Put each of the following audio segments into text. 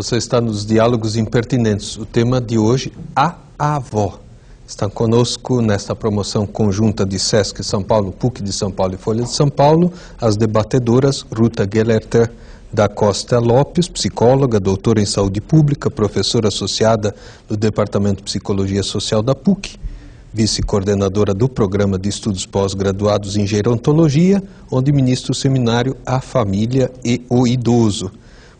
Você está nos Diálogos Impertinentes. O tema de hoje, a avó. Está conosco nesta promoção conjunta de Sesc São Paulo, PUC de São Paulo e Folha de São Paulo, as debatedoras Ruta Gellerter da Costa Lopes, psicóloga, doutora em saúde pública, professora associada do Departamento de Psicologia Social da PUC, vice-coordenadora do Programa de Estudos Pós-Graduados em Gerontologia, onde ministra o seminário A Família e o Idoso.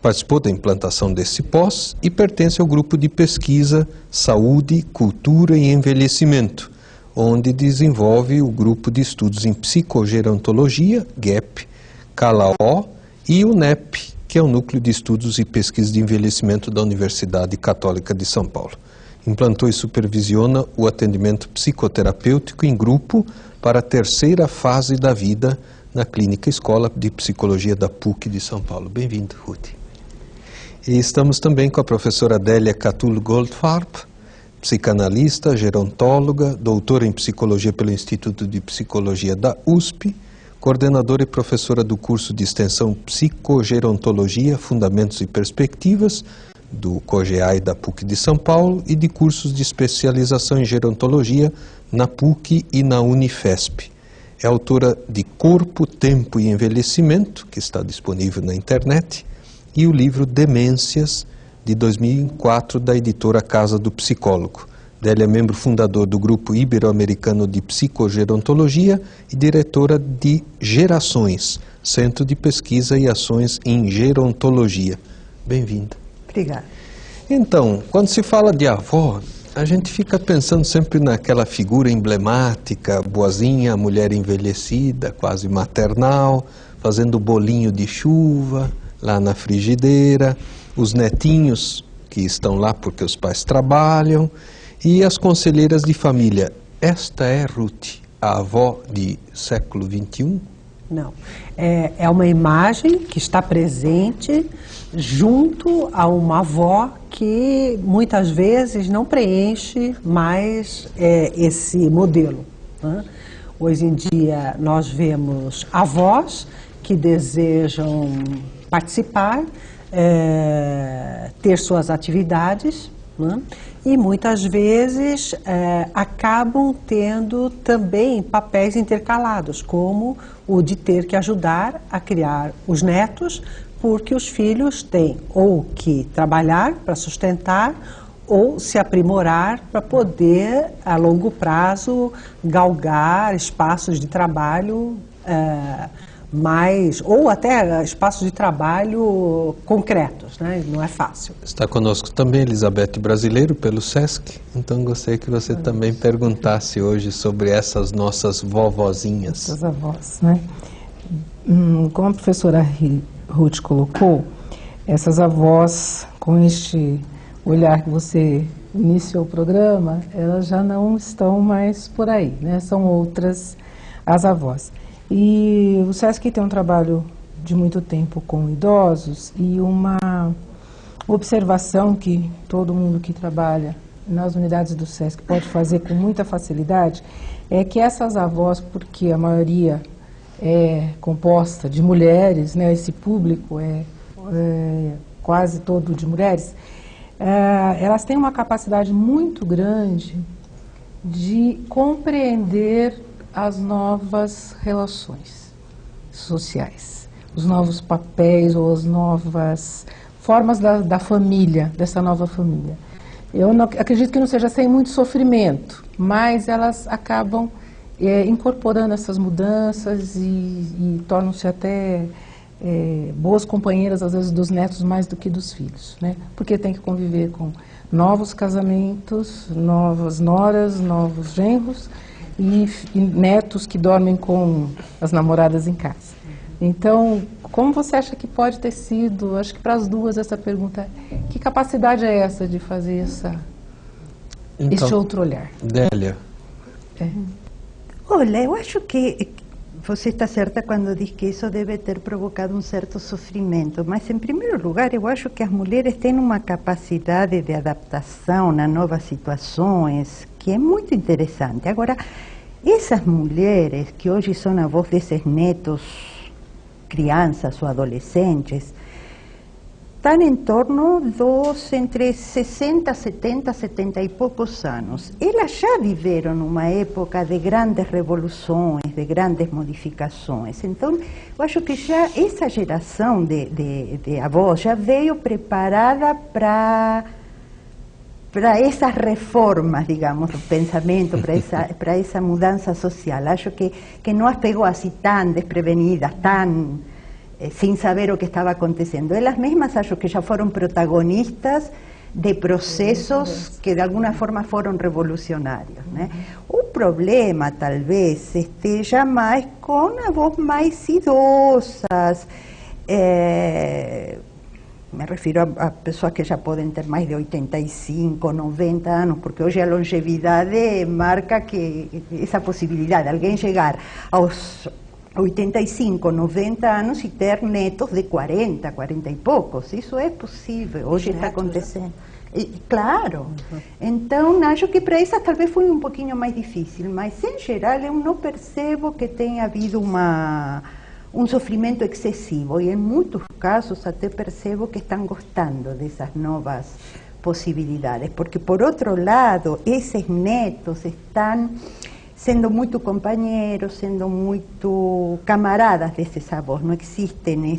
Participou da implantação desse pós e pertence ao grupo de pesquisa Saúde, Cultura e Envelhecimento, onde desenvolve o grupo de estudos em psicogerontologia, GEP, CALAO e o NEP, que é o Núcleo de Estudos e Pesquisa de Envelhecimento da Universidade Católica de São Paulo. Implantou e supervisiona o atendimento psicoterapêutico em grupo para a terceira fase da vida na Clínica Escola de Psicologia da PUC de São Paulo. Bem-vindo, Ruth. E estamos também com a professora Adélia Catulo Goldfarb, psicanalista, gerontóloga, doutora em psicologia pelo Instituto de Psicologia da USP, coordenadora e professora do curso de extensão Psicogerontologia, Fundamentos e Perspectivas, do COGEAI da PUC de São Paulo e de cursos de especialização em gerontologia na PUC e na Unifesp. É autora de Corpo, Tempo e Envelhecimento, que está disponível na internet, e o livro Demências, de 2004, da editora Casa do Psicólogo. Adélia é membro fundador do Grupo Ibero-Americano de Psicogerontologia e diretora de Gerações, Centro de Pesquisa e Ações em Gerontologia. Bem-vinda. Obrigada. Então, quando se fala de avó, a gente fica pensando sempre naquela figura emblemática, boazinha, mulher envelhecida, quase maternal, fazendo bolinho de chuva lá na frigideira, os netinhos que estão lá porque os pais trabalham e as conselheiras de família. Esta é, Ruth, a avó de século XXI? Não. É uma imagem que está presente junto a uma avó que muitas vezes não preenche mais esse modelo, né? Hoje em dia nós vemos avós que desejam participar, ter suas atividades, né? E muitas vezes acabam tendo também papéis intercalados, como o de ter que ajudar a criar os netos, porque os filhos têm ou que trabalhar para sustentar ou se aprimorar para poder, a longo prazo, galgar espaços de trabalho ou até espaços de trabalho concretos, né? Não é fácil. Está conosco também Elizabeth Brasileiro, pelo Sesc, então gostaria que você também perguntasse hoje sobre essas nossas vovozinhas. Essas avós, né? Como a professora Ruth colocou, essas avós, com este olhar que você iniciou o programa, elas já não estão mais por aí, né? São outras as avós. E o Sesc tem um trabalho de muito tempo com idosos e uma observação que todo mundo que trabalha nas unidades do Sesc pode fazer com muita facilidade é que essas avós, porque a maioria é composta de mulheres, né, esse público é quase todo de mulheres, elas têm uma capacidade muito grande de compreender as novas relações sociais, os novos papéis ou as novas formas da família, dessa nova família. Eu não, acredito que não seja sem muito sofrimento, mas elas acabam incorporando essas mudanças e tornam-se até boas companheiras, às vezes, dos netos mais do que dos filhos, né? Porque tem que conviver com novos casamentos, novas noras, novos genros, e netos que dormem com as namoradas em casa. Então, como você acha que pode ter sido, acho que para as duas essa pergunta, que capacidade é essa de fazer este outro olhar? Délia. Olha, eu acho que você está certa quando diz que isso deve ter provocado um certo sofrimento, mas em primeiro lugar eu acho que as mulheres têm uma capacidade de adaptação a novas situações que é muito interessante. Agora, essas mulheres que hoje são avós desses netos, crianças ou adolescentes, están en torno entre 60, 70, 70 y pocos años. Ellas ya vivieron una época de grandes revoluciones, de grandes modificaciones. Entonces, yo acho que ya esa generación de avós ya veio preparada para esas reformas, digamos, del pensamiento, para esa mudanza social. Acho que no as pegou así tan desprevenidas, tan sin saber lo que estaba aconteciendo. Ellas mismas acho que ya fueron protagonistas de procesos que de alguna forma fueron revolucionarios, ¿no? Un problema tal vez esteja mais con avós mais idosas, me refiero a pessoas que já podem ter mais de 85, 90 anos, porque hoje a longevidade marca que essa possibilidade, alguém chegar aos 85, 90 anos e ter netos de 40, 40 e poucos, isso é possível, hoje está acontecendo. E, claro, então acho que para essas talvez foi um pouquinho mais difícil, mas em geral eu não percebo que tenha havido um sofrimento excessivo, e em muitos casos até percebo que estão gostando dessas novas possibilidades, porque por outro lado, esses netos estão sendo muito companheiros, sendo muito camaradas desses avós, não existem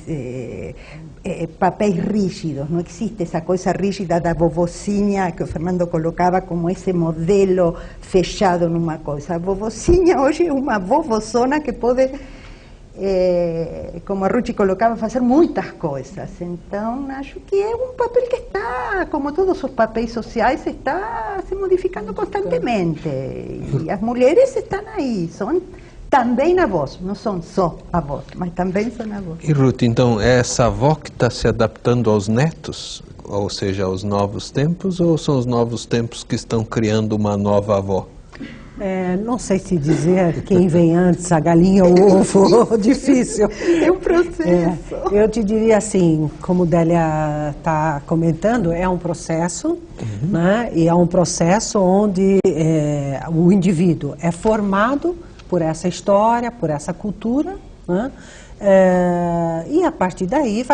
papéis rígidos, não existe essa coisa rígida da vovocinha que o Fernando colocava como esse modelo fechado numa coisa. A vovocinha hoje é uma vovozona que pode, como a Ruth colocava, fazer muitas coisas. Então, acho que é um papel que está, como todos os papéis sociais, está se modificando constantemente. E as mulheres estão aí, são também avós, não são só avós, mas também são avós. E Ruth, então, é essa avó que está se adaptando aos netos, ou seja, aos novos tempos, ou são os novos tempos que estão criando uma nova avó? Não sei se dizer quem vem antes, a galinha ou o ovo, difícil. É um processo. Eu te diria assim, como Délia está comentando, é um processo, né? E é um processo onde o indivíduo é formado por essa história, por essa cultura, né? E a partir daí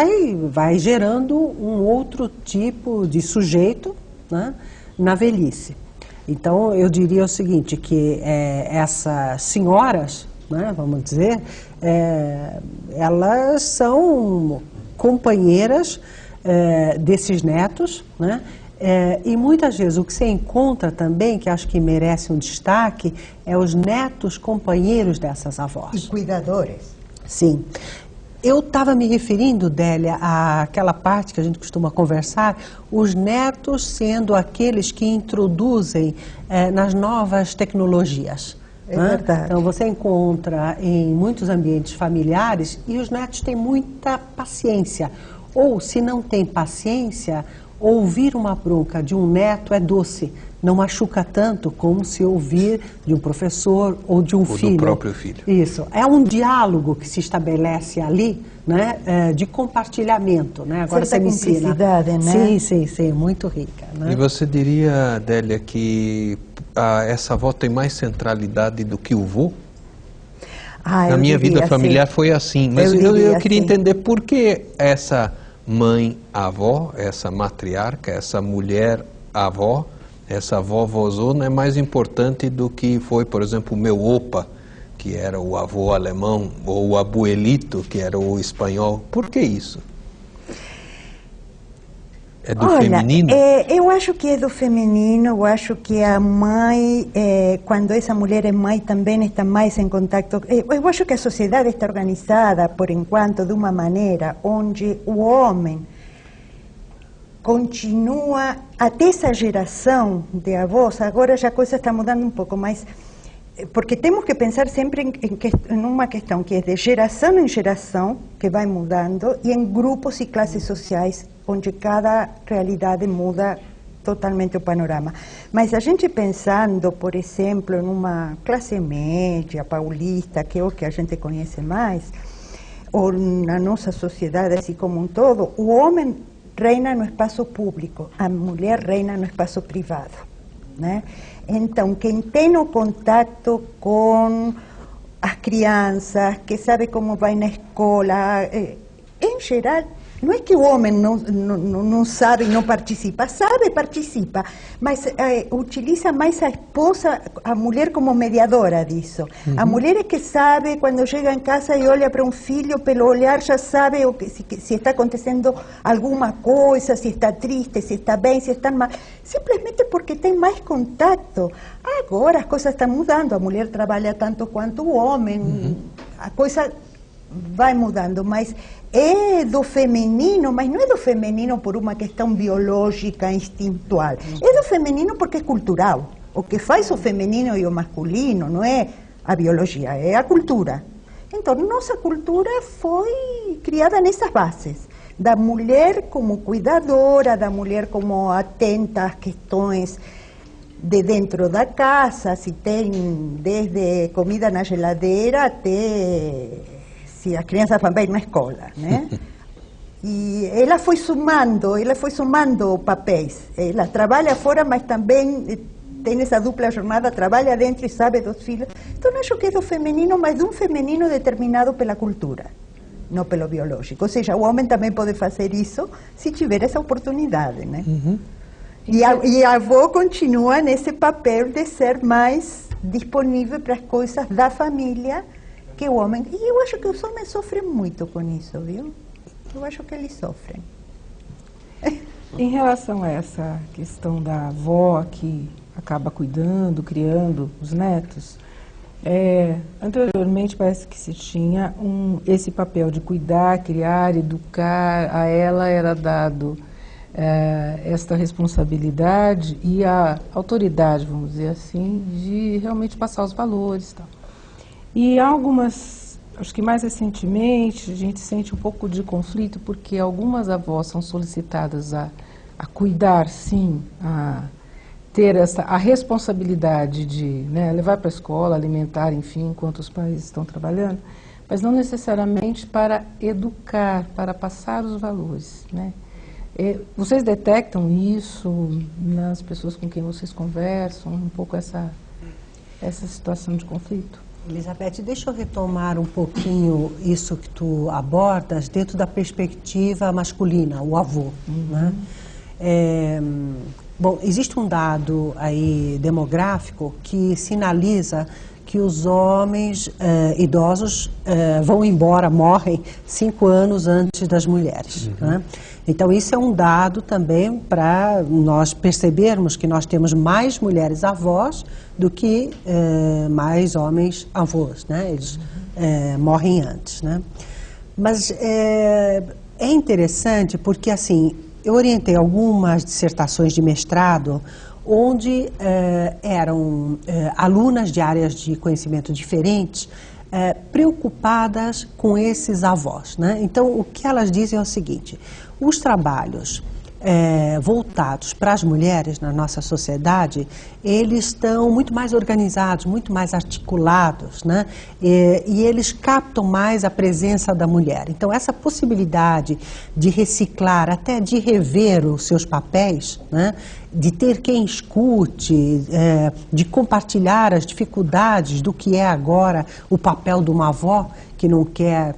vai gerando um outro tipo de sujeito, né? Na velhice. Então, eu diria o seguinte, que essas senhoras, né, vamos dizer, elas são companheiras desses netos, né, e muitas vezes o que você encontra também, que acho que merece um destaque, é os netos companheiros dessas avós. E cuidadores. Sim. Eu estava me referindo, Délia, àquela parte que a gente costuma conversar, os netos sendo aqueles que introduzem nas novas tecnologias. É verdade. Então você encontra em muitos ambientes familiares e os netos têm muita paciência. Ou, se não tem paciência, ouvir uma bronca de um neto é doce. Não machuca tanto como se ouvir de um professor ou de um filho. Do próprio filho. Isso. É um diálogo que se estabelece ali, né, de compartilhamento, né? Agora certa você me ensina. Né? Sim, muito rica. Né? E você diria, Délia, que essa avó tem mais centralidade do que o vô? Na minha vida familiar foi assim, mas eu queria entender por que essa mãe-avó, essa matriarca, essa mulher-avó, essa vovózona é mais importante do que foi, por exemplo, o meu opa, que era o avô alemão, ou o abuelito, que era o espanhol. Por que isso? É do feminino? Eu acho que é do feminino, eu acho que a mãe, quando essa mulher é mãe, também está mais em contato. Eu acho que a sociedade está organizada, por enquanto, de uma maneira onde o homem continua, até essa geração de avós, agora já a coisa está mudando um pouco, mas porque temos que pensar sempre em uma questão que é de geração em geração, que vai mudando, e em grupos e classes sociais, onde cada realidade muda totalmente o panorama. Mas a gente pensando, por exemplo, numa classe média paulista, que é o que a gente conhece mais, ou na nossa sociedade assim como um todo, o homem reina no espaço público, a mulher reina no espaço privado, né? Então, quem tem o contato com as crianças, que sabe como vai na escola, em geral, Não é que o homem não sabe e não participa, sabe, participa, mas utiliza mais a esposa, a mulher como mediadora disso. A mulher é que sabe, quando chega em casa e olha para um filho, pelo olhar já sabe se está acontecendo alguma coisa, se está triste, se está bem, se está mal, simplesmente porque tem mais contato. Agora as coisas estão mudando, a mulher trabalha tanto quanto o homem, a coisa vai mudando, mas é do feminino, mas não é do feminino por uma questão biológica, instintual. É do feminino porque é cultural. O que faz o feminino e o masculino não é a biologia, é a cultura. Então, nossa cultura foi criada nessas bases. Da mulher como cuidadora, da mulher como atenta às questões de dentro da casa, se tem desde comida na geladeira até se as crianças vão bem na escola, né? E ela foi somando papéis. Ela trabalha fora, mas também tem essa dupla jornada, trabalha dentro e sabe dos filhos. Então, acho que é do feminino, mas de um feminino determinado pela cultura, não pelo biológico. Ou seja, o homem também pode fazer isso se tiver essa oportunidade, né? E a avó continua nesse papel de ser mais disponível para as coisas da família que o homem. E eu acho que os homens sofrem muito com isso, viu? Eu acho que eles sofrem. Em relação a essa questão da avó que acaba cuidando, criando os netos, anteriormente parece que se tinha esse papel de cuidar, criar, educar, a ela era dado esta responsabilidade e a autoridade, vamos dizer assim, de realmente passar os valores e tal. E algumas, acho que mais recentemente, a gente sente um pouco de conflito, porque algumas avós são solicitadas a cuidar, sim, a ter a responsabilidade de, né, levar para a escola, alimentar, enfim, enquanto os pais estão trabalhando, mas não necessariamente para educar, para passar os valores, né? Vocês detectam isso nas pessoas com quem vocês conversam, um pouco essa situação de conflito? Elizabeth, deixa eu retomar um pouquinho isso que tu abordas dentro da perspectiva masculina, o avô, né? Bom, existe um dado aí demográfico que sinaliza que os homens idosos vão embora, morrem 5 anos antes das mulheres, né? Então, isso é um dado também para nós percebermos que nós temos mais mulheres avós do que mais homens avós, né? Eles morrem antes, né? Mas é interessante porque, assim, eu orientei algumas dissertações de mestrado onde eram alunas de áreas de conhecimento diferentes, preocupadas com esses avós, né? Então, o que elas dizem é o seguinte: os trabalhos voltados para as mulheres na nossa sociedade, eles estão muito mais organizados, muito mais articulados, né? E eles captam mais a presença da mulher. Então, essa possibilidade de reciclar, até de rever os seus papéis, né? De ter quem escute, de compartilhar as dificuldades do que é agora o papel de uma avó, que não quer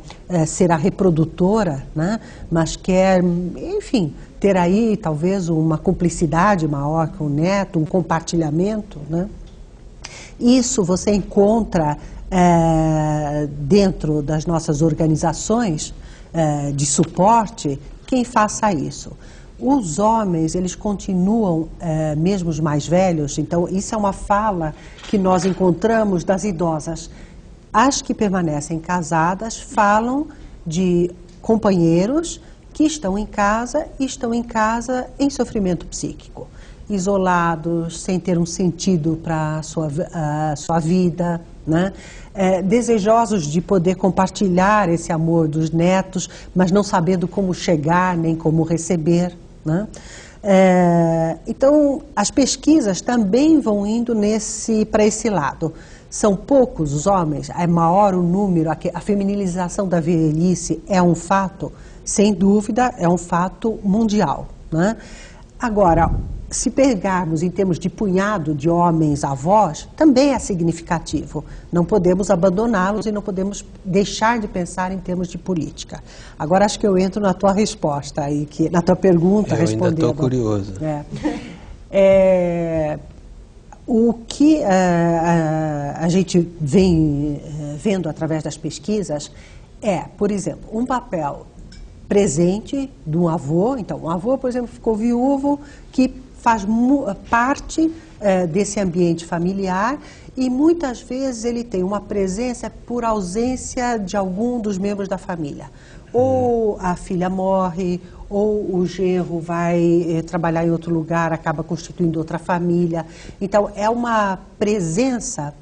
ser a reprodutora, né? Mas quer, enfim, ter aí talvez uma cumplicidade maior com o neto, um compartilhamento, né? Isso você encontra dentro das nossas organizações de suporte quem faça isso. Os homens, eles continuam, mesmo os mais velhos, então isso é uma fala que nós encontramos das idosas. As que permanecem casadas falam de companheiros que estão em casa e estão em casa em sofrimento psíquico, isolados, sem ter um sentido para a sua vida, né? Desejosos de poder compartilhar esse amor dos netos, mas não sabendo como chegar nem como receber, né? Então, as pesquisas também vão indo para esse lado. São poucos os homens, é maior o número, a feminilização da velhice é um fato, sem dúvida, é um fato mundial, né? Agora, se pegarmos em termos de punhado de homens avós, também é significativo. Não podemos abandoná-los e não podemos deixar de pensar em termos de política. Agora acho que eu entro na tua resposta, aí, na tua pergunta, respondendo. Eu ainda estou curioso. O que a gente vem vendo através das pesquisas é, por exemplo, um papel presente de um avô. Então, um avô, por exemplo, ficou viúvo, que faz parte desse ambiente familiar e muitas vezes ele tem uma presença por ausência de algum dos membros da família. Ou a filha morre, ou o genro vai trabalhar em outro lugar, acaba constituindo outra família. Então, é uma presença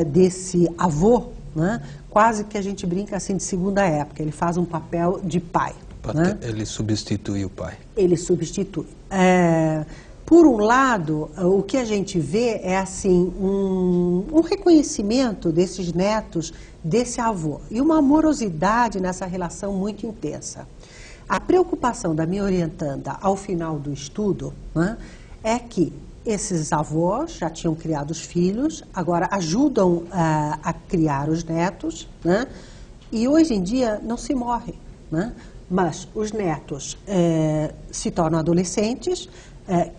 desse avô, né? Quase que a gente brinca assim de segunda época. Ele faz um papel de pai. Né? Ele substitui o pai. Ele substitui. Por um lado, o que a gente vê é assim um reconhecimento desses netos, desse avô, e uma amorosidade nessa relação muito intensa. A preocupação da minha orientanda ao final do estudo, né, é que esses avós já tinham criado os filhos, agora ajudam a criar os netos, né, e hoje em dia não se morre, né, mas os netos se tornam adolescentes,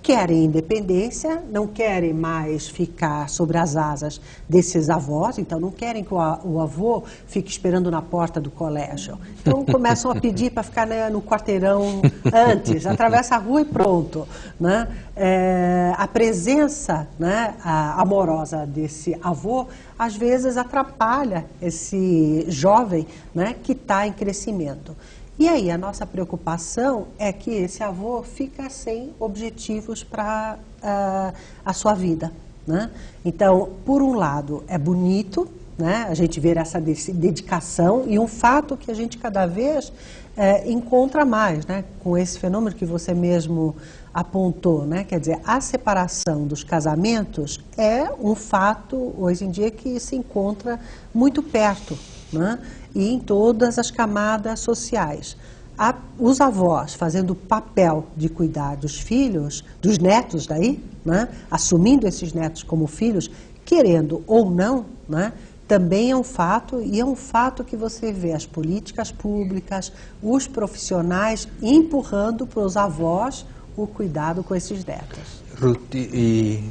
querem independência, não querem mais ficar sobre as asas desses avós, então não querem que o avô fique esperando na porta do colégio. Então começam a pedir para ficar, né, no quarteirão antes, atravessa a rua e pronto, né? A presença, né, amorosa desse avô, às vezes atrapalha esse jovem, né, que está em crescimento. E aí a nossa preocupação é que esse avô fica sem objetivos para a sua vida, né? Então, por um lado, é bonito, né, a gente ver essa dedicação, e um fato que a gente cada vez encontra mais, né, com esse fenômeno que você mesmo apontou, né? Quer dizer, a separação dos casamentos é um fato, hoje em dia, que se encontra muito perto, né? E em todas as camadas sociais. Os avós fazendo o papel de cuidar dos filhos, dos netos daí, né? Assumindo esses netos como filhos, querendo ou não, né? Também é um fato, e é um fato que você vê as políticas públicas, os profissionais empurrando para os avós o cuidado com esses netos. Ruth e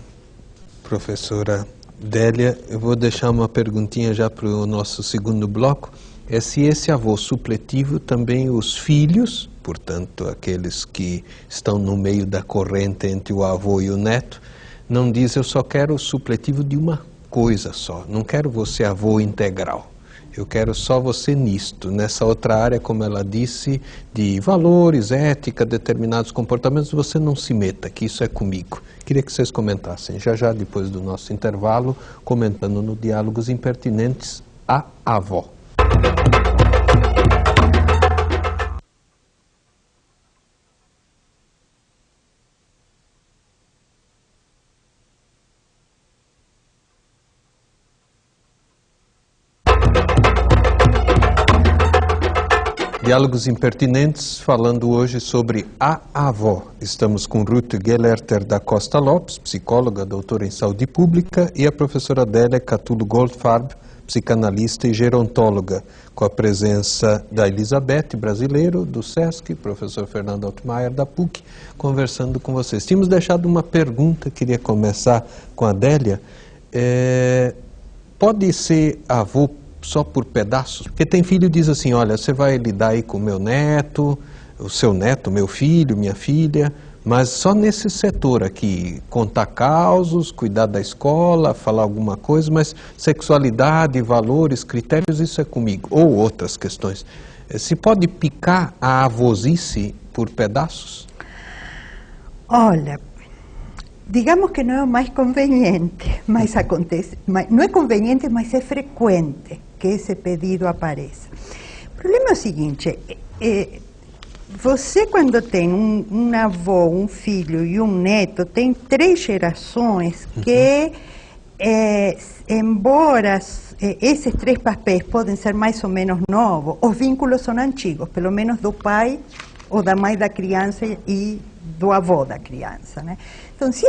professora Délia, eu vou deixar uma perguntinha já para o nosso segundo bloco. É se esse avô supletivo também os filhos, portanto aqueles que estão no meio da corrente entre o avô e o neto, não diz eu só quero o supletivo de uma coisa só, não quero você avô integral, eu quero só você nisto, nessa outra área, como ela disse, de valores, ética, determinados comportamentos, você não se meta, que isso é comigo. Queria que vocês comentassem, já depois do nosso intervalo, comentando no Diálogos Impertinentes, a avó. Diálogos Impertinentes, falando hoje sobre a avó. Estamos com Ruth Gellerter da Costa Lopes, psicóloga, doutora em saúde pública, e a professora Délia Catulo Goldfarb, psicanalista e gerontóloga, com a presença da Elizabeth Brasileiro, do SESC, professor Fernando Altmaier, da PUC, conversando com vocês. Tínhamos deixado uma pergunta, queria começar com a Délia. Pode ser avô só por pedaços? Porque tem filho que diz assim, olha, você vai lidar aí com o meu neto, o seu neto, meu filho, minha filha, mas só nesse setor aqui, contar causos, cuidar da escola, falar alguma coisa, mas sexualidade, valores, critérios, isso é comigo. Ou outras questões. Se pode picar a avosice por pedaços? Olha, digamos que não é o mais conveniente, mas acontece. Não é conveniente, mas é frequente que esse pedido apareça. O problema é o seguinte, você quando tem um avô, um filho e um neto, tem 3 gerações que, embora esses 3 papéis podem ser mais ou menos novos, os vínculos são antigos, pelo menos do pai ou da mãe da criança e do avô da criança, né? Então, se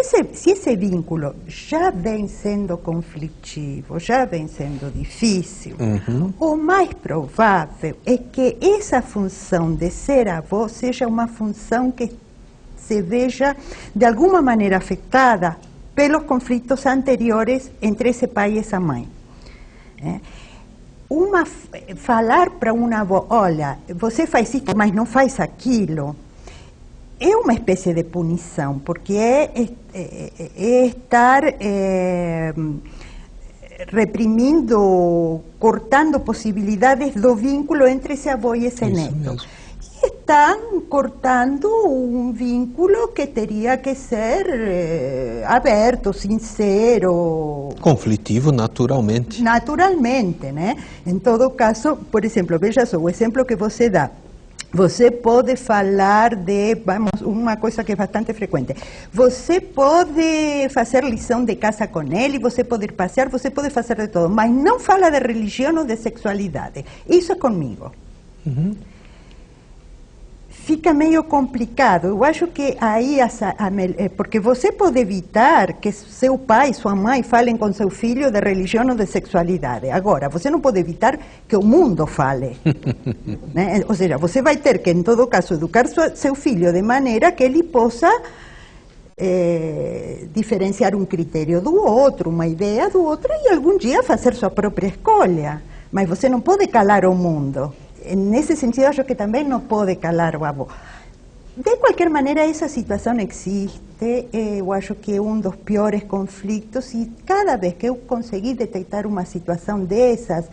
esse vínculo já vem sendo conflitivo, já vem sendo difícil, o mais provável é que essa função de ser avô seja uma função que se veja de alguma maneira afetada pelos conflitos anteriores entre esse pai e essa mãe. Falar para um avô, olha, você faz isso, mas não faz aquilo, é uma espécie de punição, porque é estar reprimindo, cortando possibilidades do vínculo entre esse avô e esse neto. Mesmo. E estão cortando um vínculo que teria que ser aberto, sincero. Conflitivo, naturalmente. Naturalmente, né? Em todo caso, por exemplo, veja só, o exemplo que você dá. Você pode falar de, uma coisa que é bastante frequente. Você pode fazer lição de casa com ele, você pode ir passear, você pode fazer de tudo, mas não fala de religião ou de sexualidade. Isso é comigo. Fica meio complicado. Eu acho que aí, porque você pode evitar que seu pai, sua mãe falem com seu filho de religião ou de sexualidade. Agora, você não pode evitar que o mundo fale. Né? Ou seja, você vai ter que, em todo caso, educar seu filho de maneira que ele possa diferenciar um critério do outro, uma ideia do outro, e algum dia fazer sua própria escolha. Mas você não pode calar o mundo. Nesse sentido, acho que também não pode calar o avô. De qualquer maneira, essa situação existe. Eu acho que é um dos piores conflitos, e cada vez que eu consegui detectar uma situação dessas,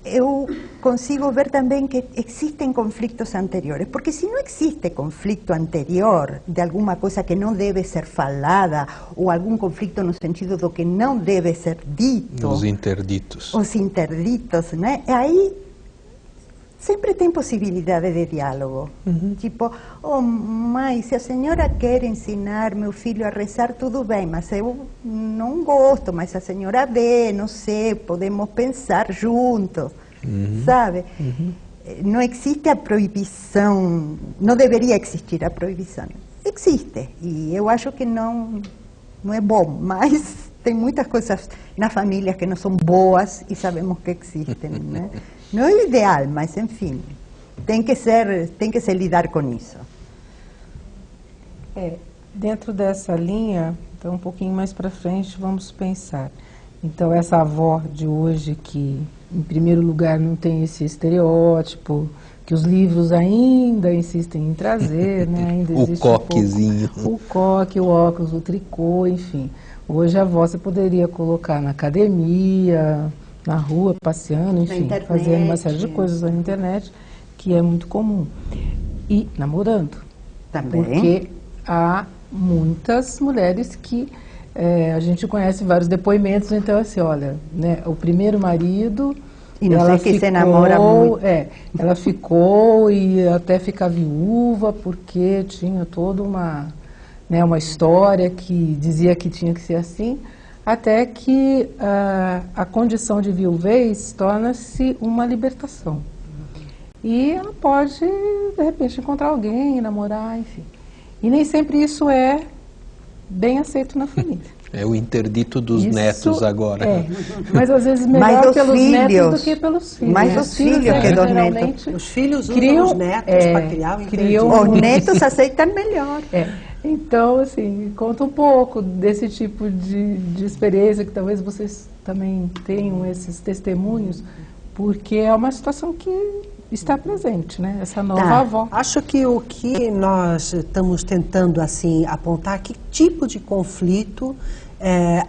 eu consigo ver também que existem conflitos anteriores. Porque se não existe conflito anterior de alguma coisa que não deve ser falada, ou algum conflito no sentido do que não deve ser dito... Os interditos. Os interditos, né? Aí sempre tem possibilidade de diálogo. Tipo, oh, mãe, se a senhora quer ensinar meu filho a rezar, tudo bem, mas eu não gosto, mas a senhora vê, não sei, podemos pensar juntos, sabe? Não existe a proibição, não deveria existir a proibição. Existe, e eu acho que não é bom, mas tem muitas coisas na família que não são boas e sabemos que existem, né? Não é o ideal, mas enfim, tem que se lidar com isso. Dentro dessa linha, então um pouquinho mais para frente, vamos pensar. Então essa avó de hoje que, em primeiro lugar, não tem esse estereótipo, que os livros ainda insistem em trazer, né? Ainda existe o coquezinho. O coque, o óculos, o tricô, enfim. Hoje a avó você poderia colocar na academia, na rua, passeando, enfim, fazendo uma série de coisas na internet, que é muito comum. E namorando. Também. Porque há muitas mulheres que a gente conhece vários depoimentos, então assim, olha, né, o primeiro marido... E não sei que se namora muito. Ela ficou e até ficar viúva, porque tinha toda uma história que dizia que tinha que ser assim, até que a condição de viuvez torna-se uma libertação. E ela pode, de repente, encontrar alguém, namorar, enfim. E nem sempre isso é bem aceito na família. É o interdito dos netos agora. Mas às vezes melhor pelos netos do que pelos filhos. Mais os filhos que dos netos. Os filhos usam os netos para criar o interdito. Os netos aceitam melhor. Então, assim, conta um pouco desse tipo de experiência, que talvez vocês também tenham esses testemunhos, porque é uma situação que está presente, né? Essa nova avó. Acho que o que nós estamos tentando, assim, apontar, que tipo de conflito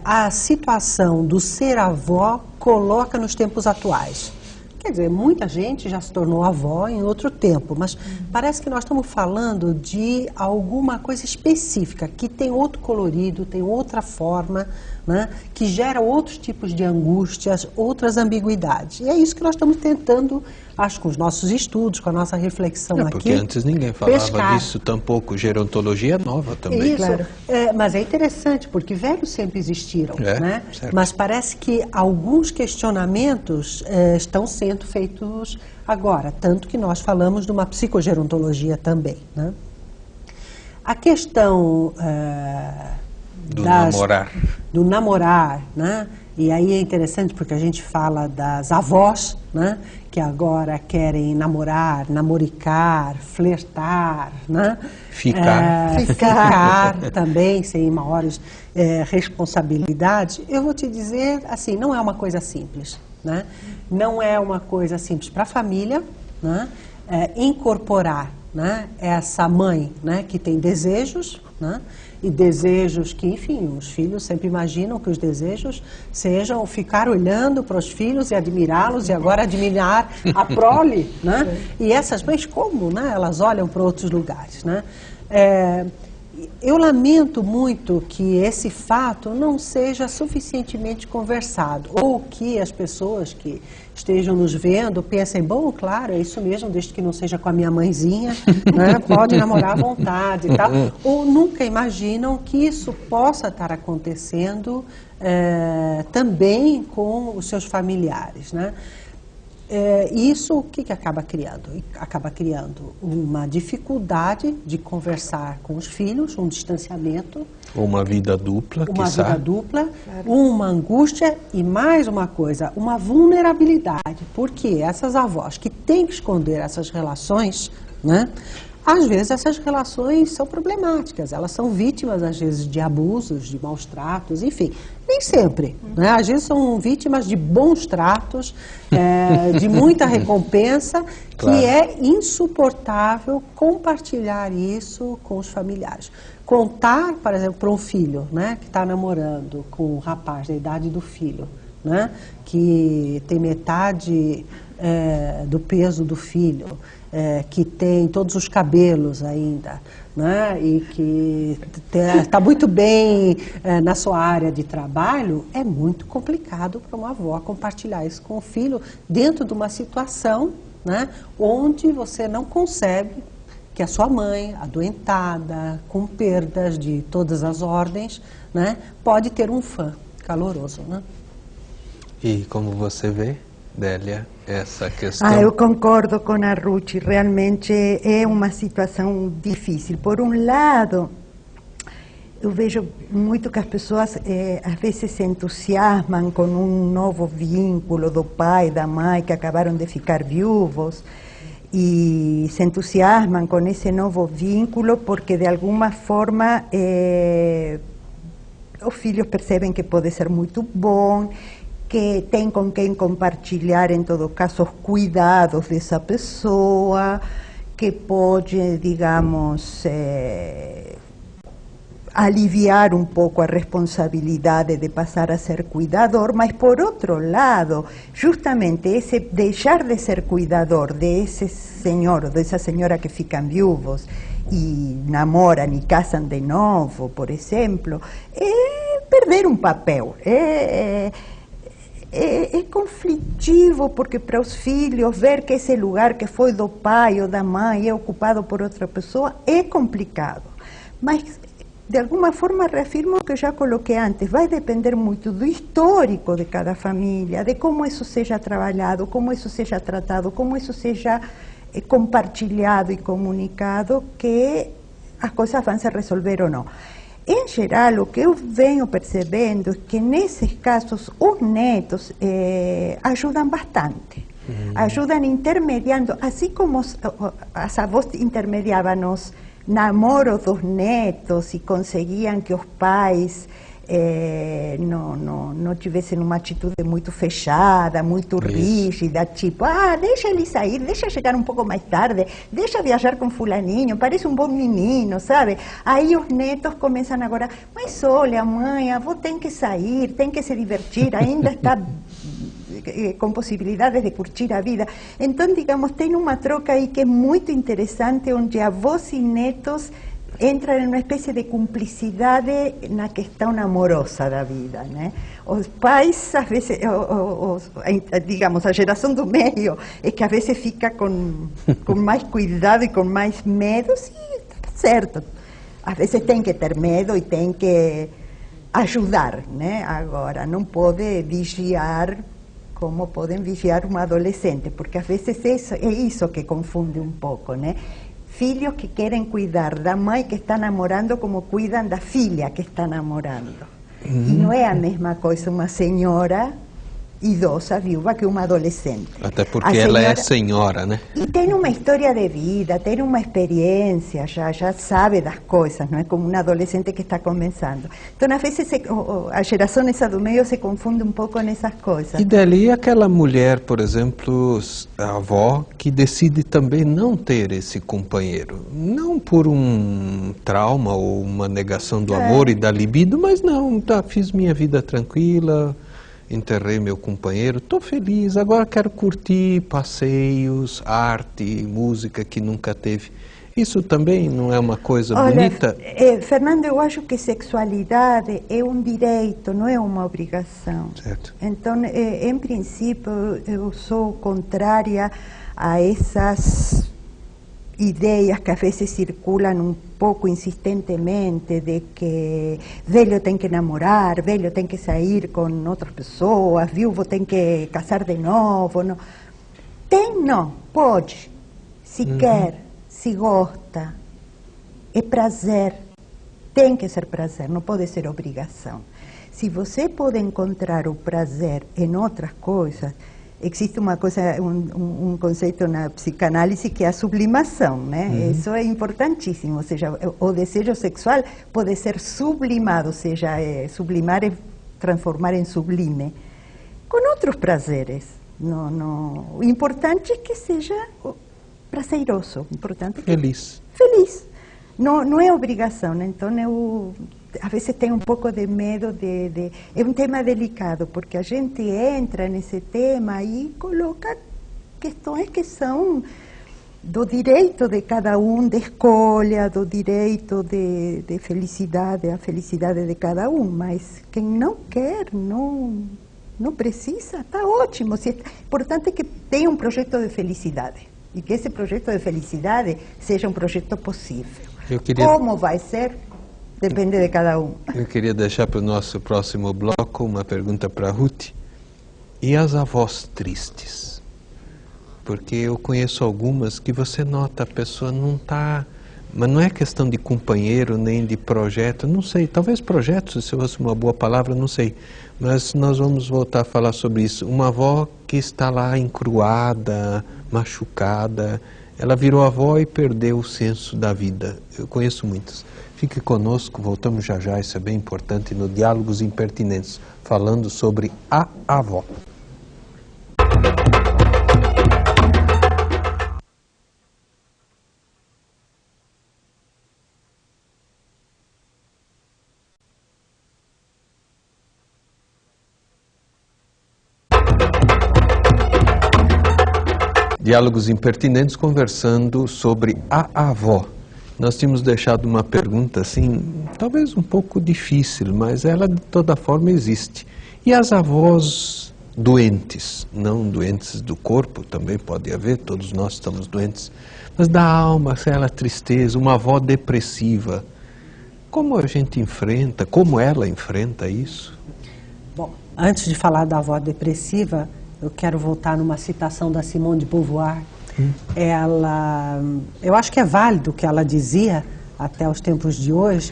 a situação do ser avó coloca nos tempos atuais. Quer dizer, muita gente já se tornou avó em outro tempo, mas parece que nós estamos falando de alguma coisa específica, que tem outro colorido, tem outra forma, né, que gera outros tipos de angústias, outras ambiguidades. E é isso que nós estamos tentando, acho, com os nossos estudos, com a nossa reflexão aqui. Porque antes ninguém falava disso tampouco. Gerontologia nova também. Isso, claro. Mas é interessante, porque velhos sempre existiram, né? Certo. Mas parece que alguns questionamentos estão sendo feitos agora, tanto que nós falamos de uma psicogerontologia também, né? A questão do namorar, né? E aí é interessante porque a gente fala das avós, né? Que agora querem namorar, namoricar, flertar, né? Ficar também, sem maiores responsabilidades. Eu vou te dizer, assim, não é uma coisa simples, né? Não é uma coisa simples para a família, né? Incorporar, né? Essa mãe, né? Que tem desejos, né? E desejos que, enfim, os filhos sempre imaginam que os desejos sejam ficar olhando para os filhos e admirá-los e agora admirar a prole, né? E essas mães como, né? Elas olham para outros lugares, né? Eu lamento muito que esse fato não seja suficientemente conversado, ou que as pessoas que estejam nos vendo pensem, bom, claro, é isso mesmo, desde que não seja com a minha mãezinha, né, pode namorar à vontade e tal. Ou nunca imaginam que isso possa estar acontecendo também com os seus familiares, né? Isso o que acaba criando? Acaba criando uma dificuldade de conversar com os filhos, um distanciamento. Uma vida dupla, uma angústia e mais uma coisa, uma vulnerabilidade. Porque essas avós que têm que esconder essas relações, né? Às vezes essas relações são problemáticas, elas são vítimas, às vezes, de abusos, de maus tratos, enfim. Nem sempre, né? Às vezes são vítimas de bons tratos, de muita recompensa, claro. Que é insuportável compartilhar isso com os familiares. Contar, por exemplo, para um filho, né, que está namorando com um rapaz da idade do filho, né, que tem metade do peso do filho, que tem todos os cabelos ainda, né, e que está muito bem na sua área de trabalho, é muito complicado para uma avó compartilhar isso com o filho dentro de uma situação, né, onde você não concebe que a sua mãe, adoentada, com perdas de todas as ordens, né, pode ter um fã caloroso, né? E como você vê, Délia, essa questão? Eu concordo com a Ruth, realmente é uma situação difícil. Por um lado, eu vejo muito que as pessoas às vezes se entusiasmam com um novo vínculo do pai, da mãe, que acabaram de ficar viúvos, e se entusiasmam com esse novo vínculo porque de alguma forma os filhos percebem que pode ser muito bom, que tem com quem compartilhar, em todo caso, os cuidados dessa pessoa, que pode, digamos, aliviar um pouco a responsabilidade de passar a ser cuidador, mas, por outro lado, justamente esse deixar de ser cuidador desse senhor ou dessa senhora que ficam viúvos e namoram e casam de novo, por exemplo, é perder um papel. É conflitivo, porque para os filhos ver que esse lugar que foi do pai ou da mãe é ocupado por outra pessoa é complicado. Mas, de alguma forma, reafirmo o que já coloquei antes, vai depender muito do histórico de cada família, de como isso seja trabalhado, como isso seja tratado, como isso seja compartilhado e comunicado, que as coisas vão se resolver ou não. Em geral, o que eu venho percebendo é que, nesses casos, os netos ajudam bastante. Ajudam intermediando, assim como as avós intermediavam os namoros dos netos e conseguiam que os pais não tivessem uma atitude muito fechada, muito rígida, tipo, deixa ele sair, deixa chegar um pouco mais tarde, deixa viajar com fulaninho, parece um bom menino, sabe? Aí os netos começam agora, mas olha, mãe, a avó tem que sair, tem que se divertir, ainda está com possibilidades de curtir a vida. Então, digamos, tem uma troca aí que é muito interessante, onde avós e netos entram em uma espécie de cumplicidade na questão amorosa da vida, né? Os pais, às vezes, digamos, a geração do meio, é que às vezes fica com mais cuidado e com mais medos, e tá certo. Às vezes tem que ter medo e tem que ajudar, né? Agora, não pode vigiar como podem vigiar uma adolescente, porque às vezes é isso que confunde um pouco, né? filhos que querem cuidar da mãe que está namorando como cuidam da filha que está namorando. E não é a mesma coisa uma senhora idosa, viúva, que uma adolescente. Até porque ela é senhora, né? E tem uma história de vida, tem uma experiência, já sabe das coisas, não é como uma adolescente que está começando. Então, às vezes, a geração essa do meio se confunde um pouco nessas coisas. E dali aquela mulher, por exemplo, a avó, que decide também não ter esse companheiro. Não por um trauma ou uma negação do amor e da libido, mas não, fiz minha vida tranquila, enterrei meu companheiro, estou feliz, agora quero curtir passeios, arte, música que nunca teve. Isso também não é uma coisa bonita? Fernando, eu acho que sexualidade é um direito, não é uma obrigação. Certo. Então, em princípio, eu sou contrária a essas ideias que às vezes circulam um pouco insistentemente de que velho tem que namorar, velho tem que sair com outras pessoas, viúvo tem que casar de novo. Não. Não, pode, se quer, se gosta, é prazer, tem que ser prazer, não pode ser obrigação. Se você pode encontrar o prazer em outras coisas, existe uma coisa, um conceito na psicanálise que é a sublimação, né? Isso é importantíssimo, ou seja, o desejo sexual pode ser sublimado, ou seja, sublimar é transformar em sublime, com outros prazeres. O importante é que seja prazeroso, importante Feliz. Feliz. Não é obrigação, né? Então eu às vezes tenho um pouco de medo é um tema delicado, porque a gente entra nesse tema e coloca questões que são do direito de cada um, de escolha, do direito de felicidade, a felicidade de cada um, mas quem não quer, não precisa, está ótimo. O importante é que tenha um projeto de felicidade e que esse projeto de felicidade seja um projeto possível. Como vai ser? Depende de cada um. Eu queria deixar para o nosso próximo bloco uma pergunta para a Ruth. E as avós tristes? Porque eu conheço algumas que você nota, a pessoa não está... Mas não é questão de companheiro, nem de projeto, não sei. Talvez projeto, se fosse uma boa palavra, não sei. Mas nós vamos voltar a falar sobre isso. Uma avó que está lá encruada, machucada, ela virou avó e perdeu o senso da vida. Eu conheço muitas. Fique conosco, voltamos já já, isso é bem importante, no Diálogos Impertinentes, falando sobre a avó. Diálogos Impertinentes, conversando sobre a avó. Nós tínhamos deixado uma pergunta assim, talvez um pouco difícil, mas ela de toda forma existe. E as avós doentes, não doentes do corpo, também pode haver, todos nós estamos doentes, mas da alma, aquela tristeza, uma avó depressiva. Como a gente enfrenta, como ela enfrenta isso? Bom, antes de falar da avó depressiva, eu quero voltar numa citação da Simone de Beauvoir. Eu acho que é válido o que ela dizia até os tempos de hoje.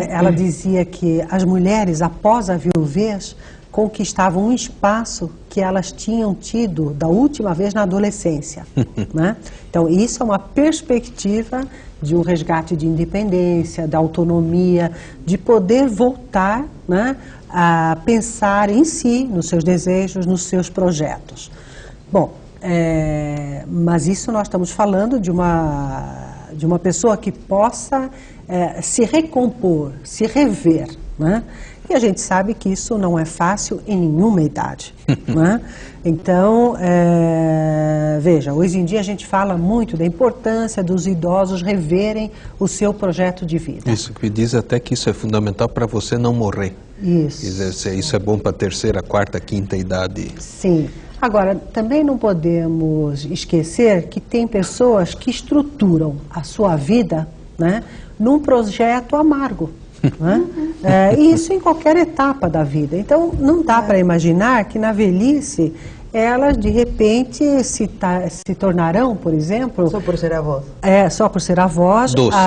Ela dizia que as mulheres, após a viuvez, conquistavam um espaço que elas tinham tido da última vez na adolescência. Né? Então, isso é uma perspectiva de um resgate de independência, da autonomia, de poder voltar, né, a pensar em si, nos seus desejos, nos seus projetos. Bom, mas isso nós estamos falando de uma pessoa que possa se recompor, se rever, né? E a gente sabe que isso não é fácil em nenhuma idade, né? Então, veja, hoje em dia a gente fala muito da importância dos idosos reverem o seu projeto de vida. Isso que diz até que isso é fundamental para você não morrer. Isso. Isso é bom para a terceira, quarta, quinta idade. Sim. Agora, também não podemos esquecer que tem pessoas que estruturam a sua vida, né, num projeto amargo. Né? E isso em qualquer etapa da vida. Então, não dá para imaginar que na velhice elas de repente se tornarão, por exemplo... Só por ser avós. Só por ser avós. Doces.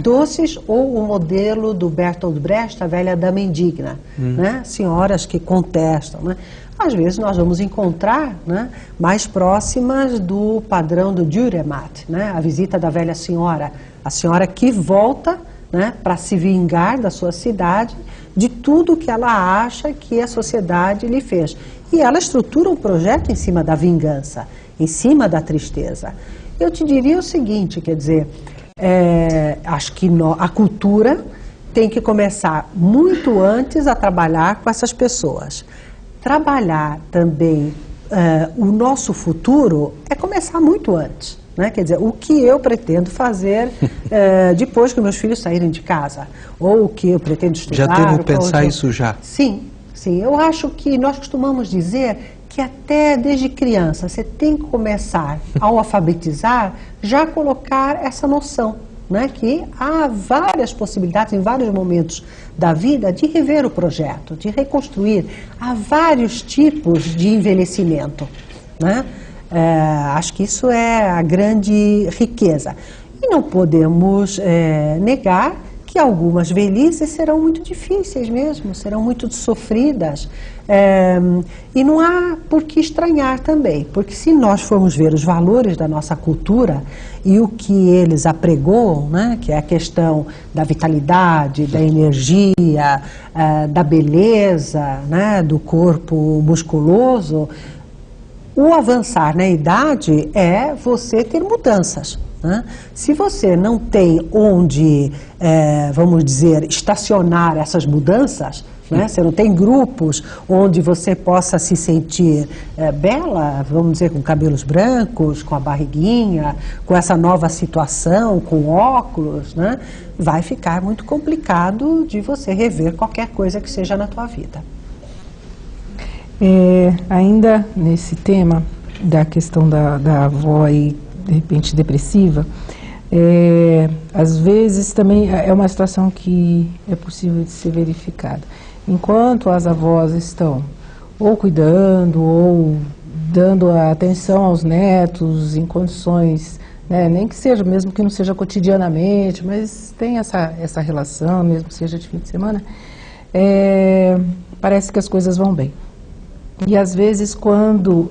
Doces, ou o modelo do Bertolt Brecht, a velha dama indigna, né? Senhoras que contestam, né? Às vezes nós vamos encontrar, né, mais próximas do padrão do Dürrenmatt, né? A visita da velha senhora, a senhora que volta, né, para se vingar da sua cidade, de tudo que ela acha que a sociedade lhe fez. E ela estrutura um projeto em cima da vingança, em cima da tristeza. Eu te diria o seguinte, quer dizer, acho que a cultura tem que começar muito antes a trabalhar com essas pessoas. Trabalhar também o nosso futuro é começar muito antes. Né? Quer dizer, o que eu pretendo fazer depois que meus filhos saírem de casa, ou o que eu pretendo estudar. Já devo pensar isso já? Sim, sim. Eu acho que nós costumamos dizer que até desde criança você tem que começar, ao alfabetizar, já colocar essa noção, né? Que há várias possibilidades em vários momentos da vida de rever o projeto, de reconstruir. Há vários tipos de envelhecimento, né? Acho que isso é a grande riqueza. E não podemos negar que algumas velhices serão muito difíceis mesmo, serão muito sofridas. E não há por que estranhar também, porque se nós formos ver os valores da nossa cultura e o que eles apregoam, né, que é a questão da vitalidade, da energia, da beleza, né, do corpo musculoso, o avançar na idade é você ter mudanças, né? Se você não tem onde, vamos dizer, estacionar essas mudanças, né? Você não tem grupos onde você possa se sentir bela, vamos dizer, com cabelos brancos, com a barriguinha, com essa nova situação, com óculos, né? Vai ficar muito complicado de você rever qualquer coisa que seja na tua vida. Ainda nesse tema da questão da avó e de repente depressiva, às vezes também é uma situação que é possível de ser verificada. Enquanto as avós estão ou cuidando ou dando atenção aos netos em condições, né, nem que seja, mesmo que não seja cotidianamente, mas tem essa relação, mesmo que seja de fim de semana, parece que as coisas vão bem. E às vezes quando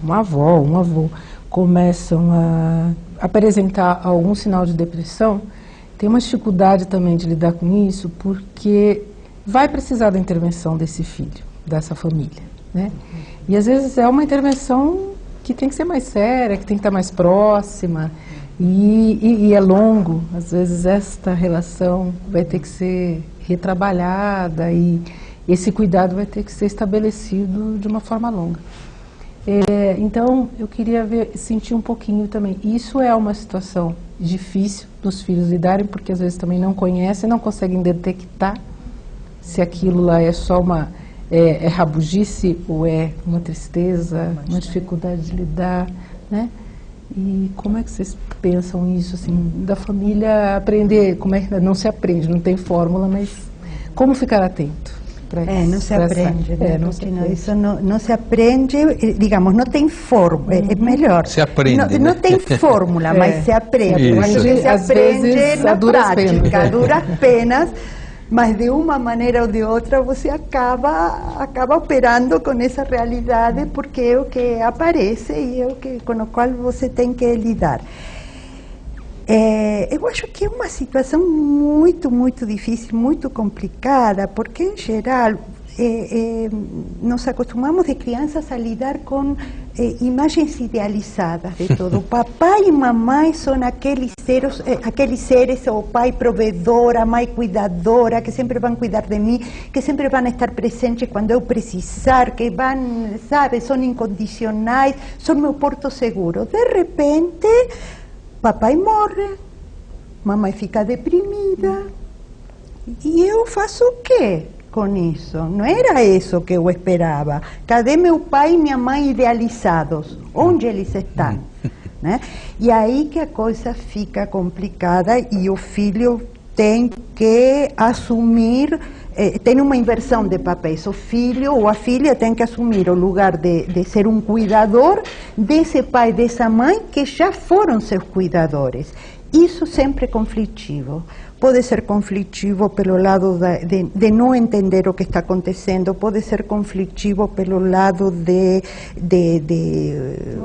uma avó, um avô começam a apresentar algum sinal de depressão, tem uma dificuldade também de lidar com isso, porque vai precisar da intervenção desse filho, dessa família, né? E às vezes é uma intervenção que tem que ser mais séria, que tem que estar mais próxima, e é longo. Às vezes esta relação vai ter que ser retrabalhada e esse cuidado vai ter que ser estabelecido de uma forma longa. Então, eu queria sentir um pouquinho também. Isso é uma situação difícil dos filhos lidarem, porque às vezes também não conhecem, não conseguem detectar se aquilo lá é só é rabugice ou é uma tristeza, uma dificuldade de lidar, né? E como é que vocês pensam isso, assim, da família aprender? Como é que não se aprende, não tem fórmula, mas como ficar atento? Não se aprende, né? Isso não se aprende, digamos, não tem fórmula, é melhor. Se aprende, não tem fórmula, mas se aprende. Se aprende na prática, a duras penas, mas de uma maneira ou de outra você acaba operando com essa realidade, porque é o que aparece e é o que, com o qual você tem que lidar. Eu acho que é uma situação muito, muito difícil, muito complicada, porque, em geral, nós acostumamos de crianças a lidar com imagens idealizadas de todo. Papai e mamãe são aqueles seres, o pai provedor, a mãe cuidadora, que sempre vão cuidar de mim, que sempre vão estar presentes quando eu precisar, que vão, sabe, são incondicionais, são meu porto seguro. De repente, papai morre, mamãe fica deprimida, e eu faço o quê com isso? Não era isso que eu esperava. Cadê meu pai e minha mãe idealizados? Onde eles estão? Né? E aí que a coisa fica complicada e o filho tem que assumir tem uma inversão de papéis. O filho ou a filha tem que assumir o lugar de ser um cuidador desse pai, dessa mãe, que já foram seus cuidadores. Isso sempre é conflitivo. Pode ser conflitivo pelo lado de não entender o que está acontecendo, pode ser conflitivo pelo lado de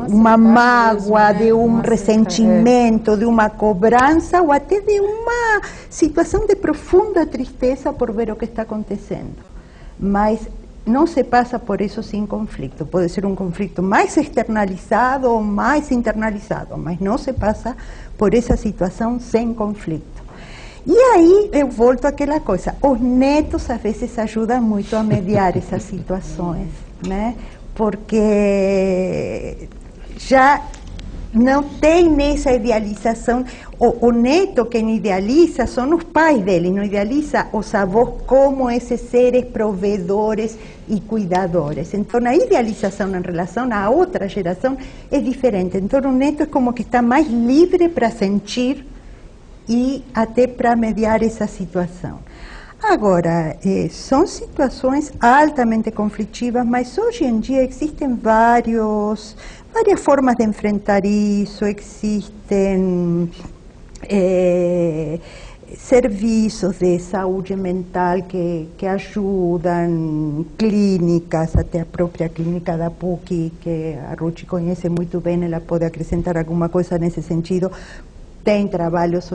uma mágoa, de um ressentimento, de uma cobrança, ou até de uma situação de profunda tristeza por ver o que está acontecendo. Mas não se passa por isso sem conflito. Pode ser um conflito mais externalizado ou mais internalizado, mas não se passa por essa situação sem conflito. E aí eu volto àquela coisa, os netos às vezes ajudam muito a mediar essas situações, né? Porque já não tem nessa idealização, o neto quem idealiza são os pais dele, não idealiza os avós como esses seres provedores e cuidadores. Então a idealização em relação à outra geração é diferente. Então o neto é como que está mais livre para sentir e até para mediar essa situação. Agora, são situações altamente conflitivas, mas hoje em dia existem várias formas de enfrentar isso, existem serviços de saúde mental que ajudam, clínicas, até a própria clínica da PUC, que a Ruth conhece muito bem, ela pode acrescentar alguma coisa nesse sentido. Tem trabalhos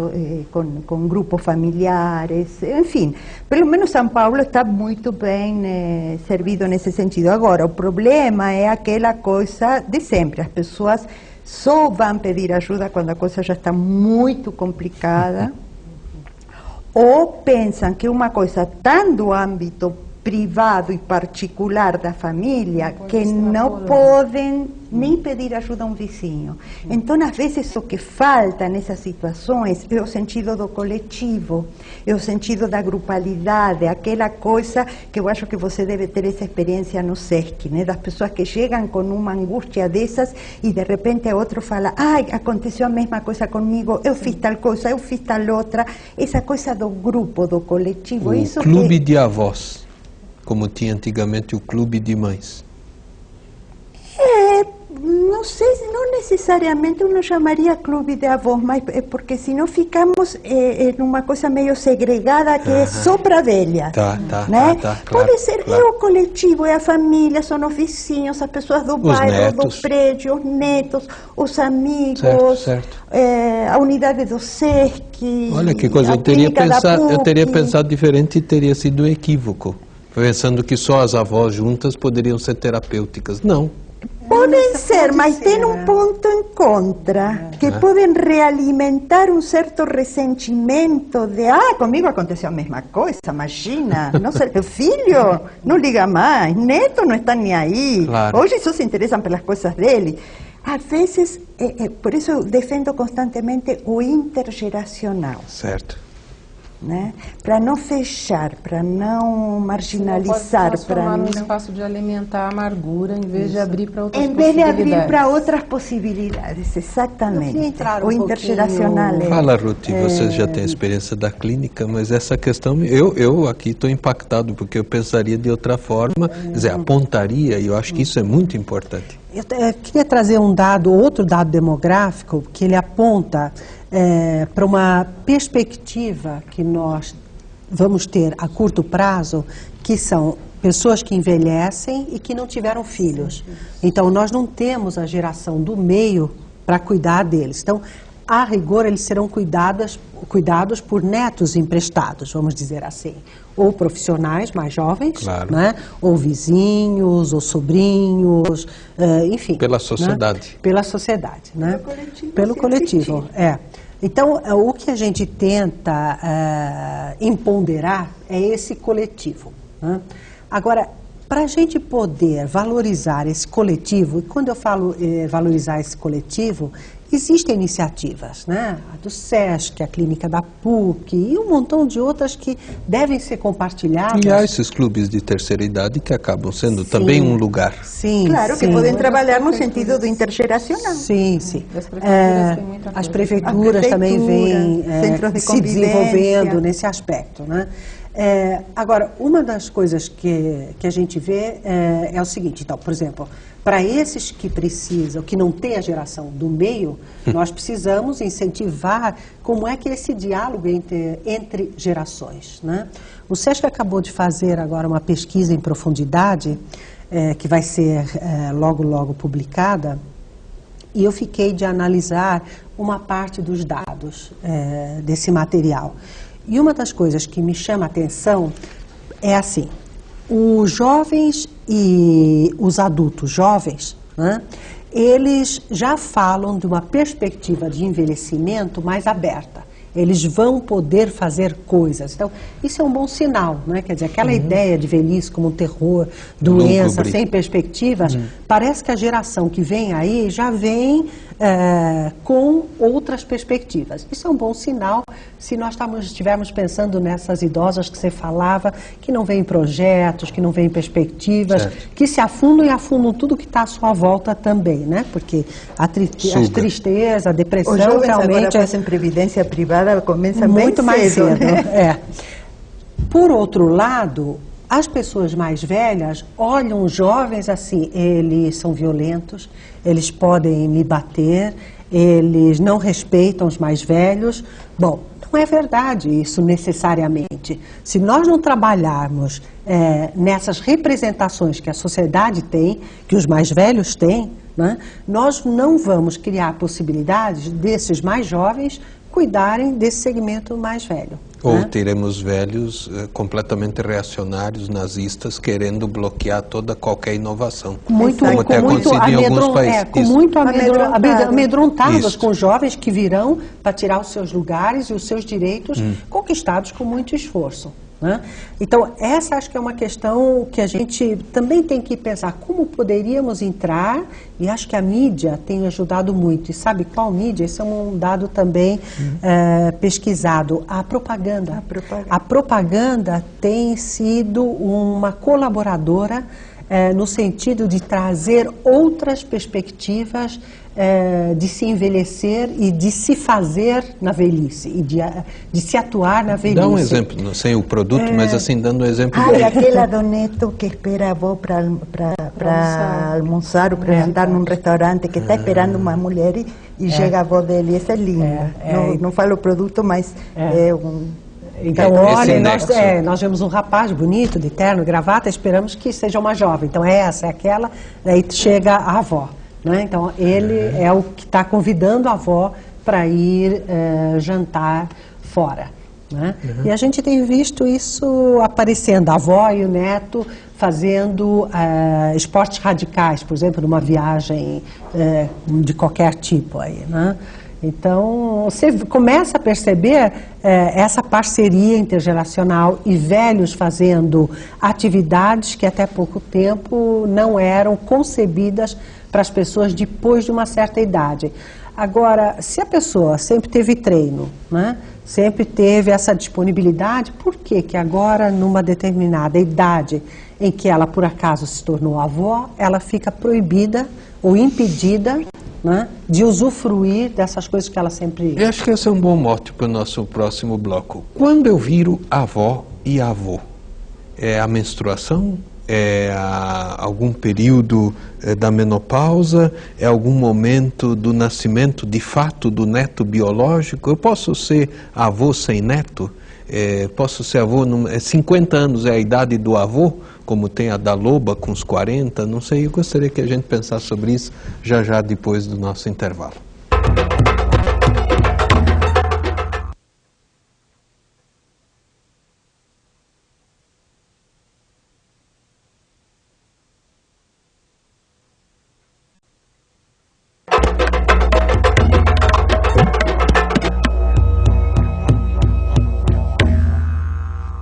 com grupos familiares, enfim, pelo menos São Paulo está muito bem servido nesse sentido. Agora, o problema é aquela coisa de sempre, as pessoas só vão pedir ajuda quando a coisa já está muito complicada, ou pensam que uma coisa tão do âmbito privado e particular da família que não podem nem pedir ajuda a um vizinho. Então, às vezes, o que falta nessas situações é o sentido do coletivo, é o sentido da grupalidade, aquela coisa que eu acho que você deve ter essa experiência no SESC, né? Das pessoas que chegam com uma angústia dessas e de repente a outro fala, ai, aconteceu a mesma coisa comigo, eu fiz tal coisa, eu fiz tal outra, essa coisa do grupo, do coletivo. O clube de avós, como tinha antigamente o clube de mães. Não sei, não necessariamente eu não chamaria clube de avós, mas é porque senão ficamos numa coisa meio segregada que é só para velha. Né? Claro, pode ser, claro. É o coletivo, é a família, são os vizinhos, as pessoas do bairro, netos. do prédio, os netos, os amigos, Certo. A unidade do SESC. Olha que coisa, eu teria pensado diferente e teria sido um equívoco, pensando que só as avós juntas poderiam ser terapêuticas. Não. Podem ser, mas tem um ponto em contra, que podem realimentar um certo ressentimento de, comigo aconteceu a mesma coisa, imagina, não sei, filho não liga mais, neto não está nem aí, claro. Hoje só se interessam pelas coisas dele. Às vezes, por isso eu defendo constantemente o intergeracional. Certo. Né? Para não fechar, para não marginalizar, para não espaço de alimentar a amargura em vez de abrir para outras possibilidades. Em vez de abrir para outras possibilidades, exatamente. O intergeracional. Fala, Ruth, você já tem experiência da clínica, mas essa questão, eu aqui estou impactado, porque eu pensaria de outra forma, quer dizer, apontaria, e eu acho que isso é muito importante. Eu queria trazer outro dado demográfico, que ele aponta para uma perspectiva que nós vamos ter a curto prazo, que são pessoas que envelhecem e que não tiveram filhos. Então, nós não temos a geração do meio para cuidar deles. Então, a rigor, eles serão cuidados por netos emprestados, vamos dizer assim. Ou profissionais mais jovens, claro. Né? Ou vizinhos, ou sobrinhos, enfim. Pela sociedade. Né? Pela sociedade, né? Pelo coletivo, Então, o que a gente tenta empoderar é esse coletivo. Né? Agora, para a gente poder valorizar esse coletivo, e quando eu falo valorizar esse coletivo, existem iniciativas, né? A do SESC, a clínica da PUC e um montão de outras que devem ser compartilhadas. E há esses clubes de terceira idade que acabam sendo também um lugar. Sim, claro, que podem trabalhar no sentido do intergeracional. Sim. As prefeituras também vêm se desenvolvendo nesse aspecto, né? Agora, uma das coisas que a gente vê é o seguinte, então, por exemplo, para esses que precisam, que não têm a geração do meio, nós precisamos incentivar como é que é esse diálogo entre gerações, né? O SESC acabou de fazer agora uma pesquisa em profundidade, que vai ser logo, logo publicada, e eu fiquei de analisar uma parte dos dados desse material. E uma das coisas que me chama a atenção é assim, os jovens e os adultos jovens, né, eles já falam de uma perspectiva de envelhecimento mais aberta. Eles vão poder fazer coisas. Então, isso é um bom sinal, né? Quer dizer, aquela ideia de velhice como um terror, doença, sem perspectivas, parece que a geração que vem aí já vem com outras perspectivas. Isso é um bom sinal se nós estivermos pensando nessas idosas que você falava, que não veem projetos, que não veem perspectivas, que se afundam e afundam tudo que está à sua volta também, né? Porque a tristeza, a depressão, realmente fazem previdência privada, começa muito mais cedo, né? Por outro lado, as pessoas mais velhas olham os jovens assim, eles são violentos, eles podem me bater, eles não respeitam os mais velhos. Bom, não é verdade isso necessariamente. Se nós não trabalharmos nessas representações que a sociedade tem, que os mais velhos têm, né, nós não vamos criar possibilidades desses mais jovens cuidarem desse segmento mais velho. Ou né? teremos velhos completamente reacionários, nazistas, querendo bloquear qualquer inovação. Muito amedrontados com jovens que virão para tirar os seus lugares e os seus direitos conquistados com muito esforço. Né? Então, essa acho que é uma questão que a gente também tem que pensar como poderíamos entrar, e acho que a mídia tem ajudado muito. E sabe qual mídia? Esse é um dado também pesquisado. A propaganda. A propaganda tem sido uma colaboradora no sentido de trazer outras perspectivas de se envelhecer e de se fazer na velhice, e de se atuar na velhice. Dá um exemplo, não sei o produto, mas assim, dando um exemplo. Aquela do neto que espera a avó para almoçar ou para jantar num restaurante, que está esperando uma mulher e chega a avó dele. Essa é linda. Não falo o produto, mas é um... Então, olha, nós vemos um rapaz bonito, de terno, gravata, esperamos que seja uma jovem. Então, essa, é aquela, daí chega a avó. Né? Então, ele é o que está convidando a avó para ir jantar fora. Né? E a gente tem visto isso aparecendo, a avó e o neto fazendo esportes radicais, por exemplo, numa viagem de qualquer tipo aí, né? Então, você começa a perceber essa parceria intergeracional e velhos fazendo atividades que até pouco tempo não eram concebidas para as pessoas depois de uma certa idade. Agora, se a pessoa sempre teve treino, né, sempre teve essa disponibilidade, por que que agora, numa determinada idade em que ela, por acaso, se tornou avó, ela fica proibida ou impedida, né, de usufruir dessas coisas que ela sempre... Eu acho que esse é um bom mote para o nosso próximo bloco. Quando eu viro avó e avô, é a menstruação? É algum período da menopausa? É algum momento do nascimento, de fato, do neto biológico? Eu posso ser avô sem neto? Posso ser avô... 50 anos é a idade do avô, como tem a da loba com os 40, não sei. Eu gostaria que a gente pensasse sobre isso já depois do nosso intervalo.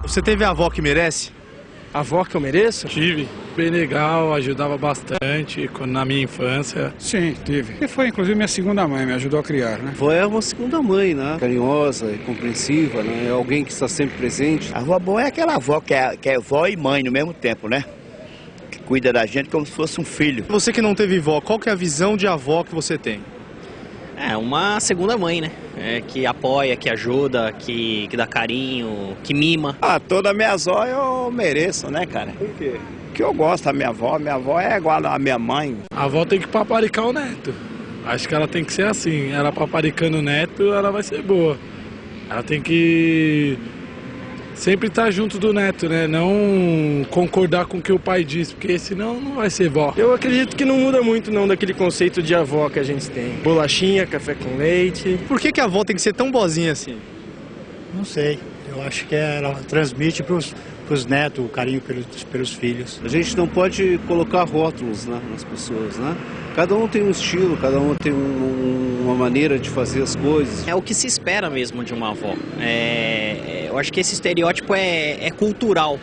Você teve a avó que merece? A avó que eu mereço? Tive. Bem legal, ajudava bastante na minha infância. Sim, tive. E foi inclusive minha segunda mãe, me ajudou a criar, né? A avó é uma segunda mãe, né? Carinhosa e compreensiva, né? É alguém que está sempre presente. A avó boa é aquela avó que é avó e mãe no mesmo tempo, né? Que cuida da gente como se fosse um filho. Você que não teve vó, qual que é a visão de avó que você tem? É uma segunda mãe, né? que apoia, que ajuda, que dá carinho, que mima. Toda minha avó eu mereço, né, cara? Por quê? Porque eu gosto da minha avó é igual à minha mãe. A avó tem que paparicar o neto. Acho que ela tem que ser assim, ela paparicando o neto, ela vai ser boa. Ela tem que sempre estar junto do neto, né? Não concordar com o que o pai diz, porque senão não vai ser vó. Eu acredito que não muda muito não daquele conceito de avó que a gente tem. Bolachinha, café com leite. Por que a avó tem que ser tão boazinha assim? Não sei, eu acho que ela transmite para os netos o carinho pelos filhos. A gente não pode colocar rótulos, né, nas pessoas, né? Cada um tem um estilo, cada um tem uma maneira de fazer as coisas. É o que se espera mesmo de uma avó. Eu acho que esse estereótipo é cultural.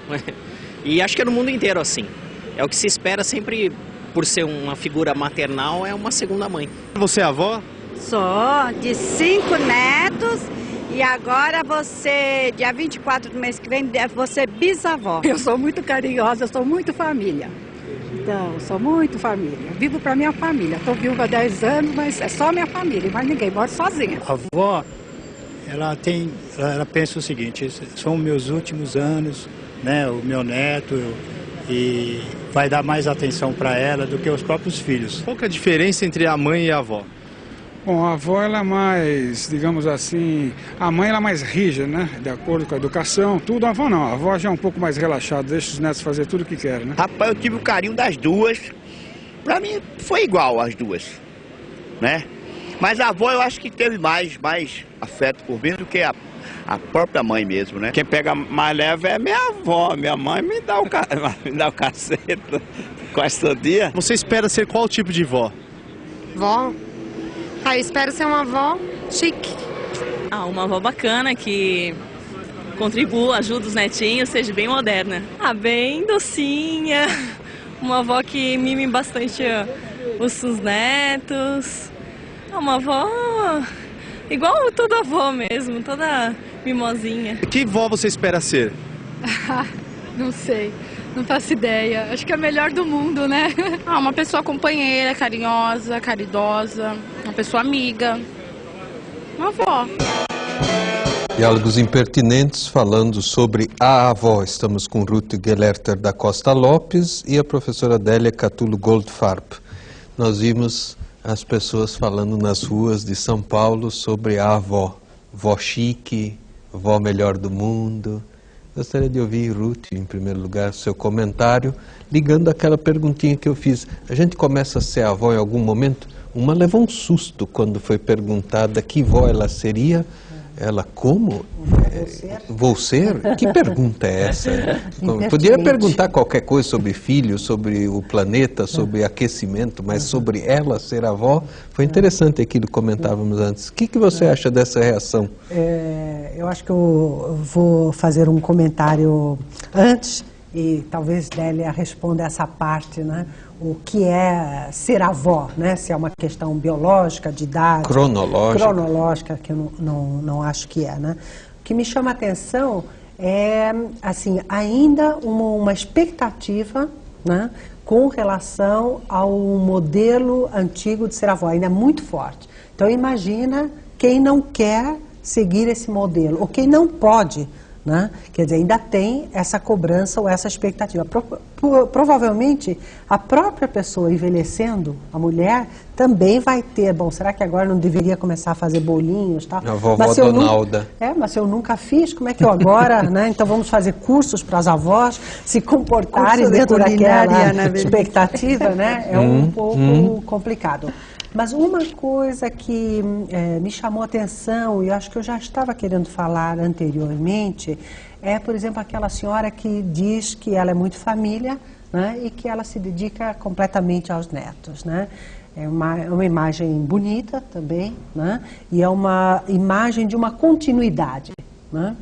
E acho que é no mundo inteiro assim. É o que se espera sempre, por ser uma figura maternal, é uma segunda mãe. Você é avó? Sou, de 5 netos. E agora você, dia 24 do mês que vem, você é bisavó. Eu sou muito carinhosa, eu sou muito família. Então, sou muito família. Vivo para minha família. Estou viúva há 10 anos, mas é só minha família, mas ninguém mora sozinha. A avó, ela pensa o seguinte: são meus últimos anos, né, o meu neto, e vai dar mais atenção para ela do que os próprios filhos. Qual que é a diferença entre a mãe e a avó? Bom, a avó ela é mais, digamos assim, a mãe ela é mais rígida, né? De acordo com a educação, tudo. A avó não, a avó já é um pouco mais relaxada, deixa os netos fazer tudo o que querem, né? Rapaz, eu tive o carinho das duas, pra mim foi igual as duas, né? Mas a avó eu acho que teve mais afeto por mim do que a própria mãe mesmo, né? Quem pega mais leve é minha avó, minha mãe me dá o cacete quase todo dia. Você espera ser qual tipo de vó? Vó? Eu espero ser uma avó chique. Uma avó bacana que contribua, ajuda os netinhos, seja bem moderna. Bem docinha, uma avó que mime bastante os netos. Uma avó igual toda avó mesmo, toda mimosinha. Que vó você espera ser? Não sei. Não faço ideia. Acho que é a melhor do mundo, né? Uma pessoa companheira, carinhosa, caridosa, uma pessoa amiga. Uma avó. Diálogos impertinentes falando sobre a avó. Estamos com Ruth Gelerter da Costa Lopes e a professora Adélia Catulo Goldfarb. Nós vimos as pessoas falando nas ruas de São Paulo sobre a avó. Vó chique, vó melhor do mundo. Gostaria de ouvir, Ruth, em primeiro lugar, seu comentário, ligando àquela perguntinha que eu fiz. A gente começa a ser avó em algum momento? Uma levou um susto quando foi perguntada que vó ela seria. Ela, como? Vou ser? Que pergunta é essa? Podia perguntar qualquer coisa sobre filho, sobre o planeta, sobre aquecimento, mas sobre ela ser avó, foi interessante aquilo que comentávamos antes. O que você acha dessa reação? Eu acho que eu vou fazer um comentário antes e talvez Délia responda essa parte, né? O que é ser avó, né? Se é uma questão biológica, de idade... Cronológica, que eu não acho que é, né? O que me chama a atenção é, assim, ainda uma expectativa, né? Com relação ao modelo antigo de ser avó, ainda é muito forte. Então, imagina quem não quer seguir esse modelo, ou quem não pode, né? Quer dizer, ainda tem essa cobrança ou essa expectativa. Provavelmente, a própria pessoa envelhecendo, a mulher, também vai ter, bom, será que agora não deveria começar a fazer bolinhos? Tal? A vovó Donalda. Mas se eu nunca fiz, como é que eu agora, né? Então vamos fazer cursos para as avós se comportarem dentro daquela expectativa, né? É um pouco complicado. Mas uma coisa que me chamou a atenção, e acho que eu já estava querendo falar anteriormente, é, por exemplo, aquela senhora que diz que ela é muito família, né, e que ela se dedica completamente aos netos, né? É uma imagem bonita também, né? E é uma imagem de uma continuidade, né?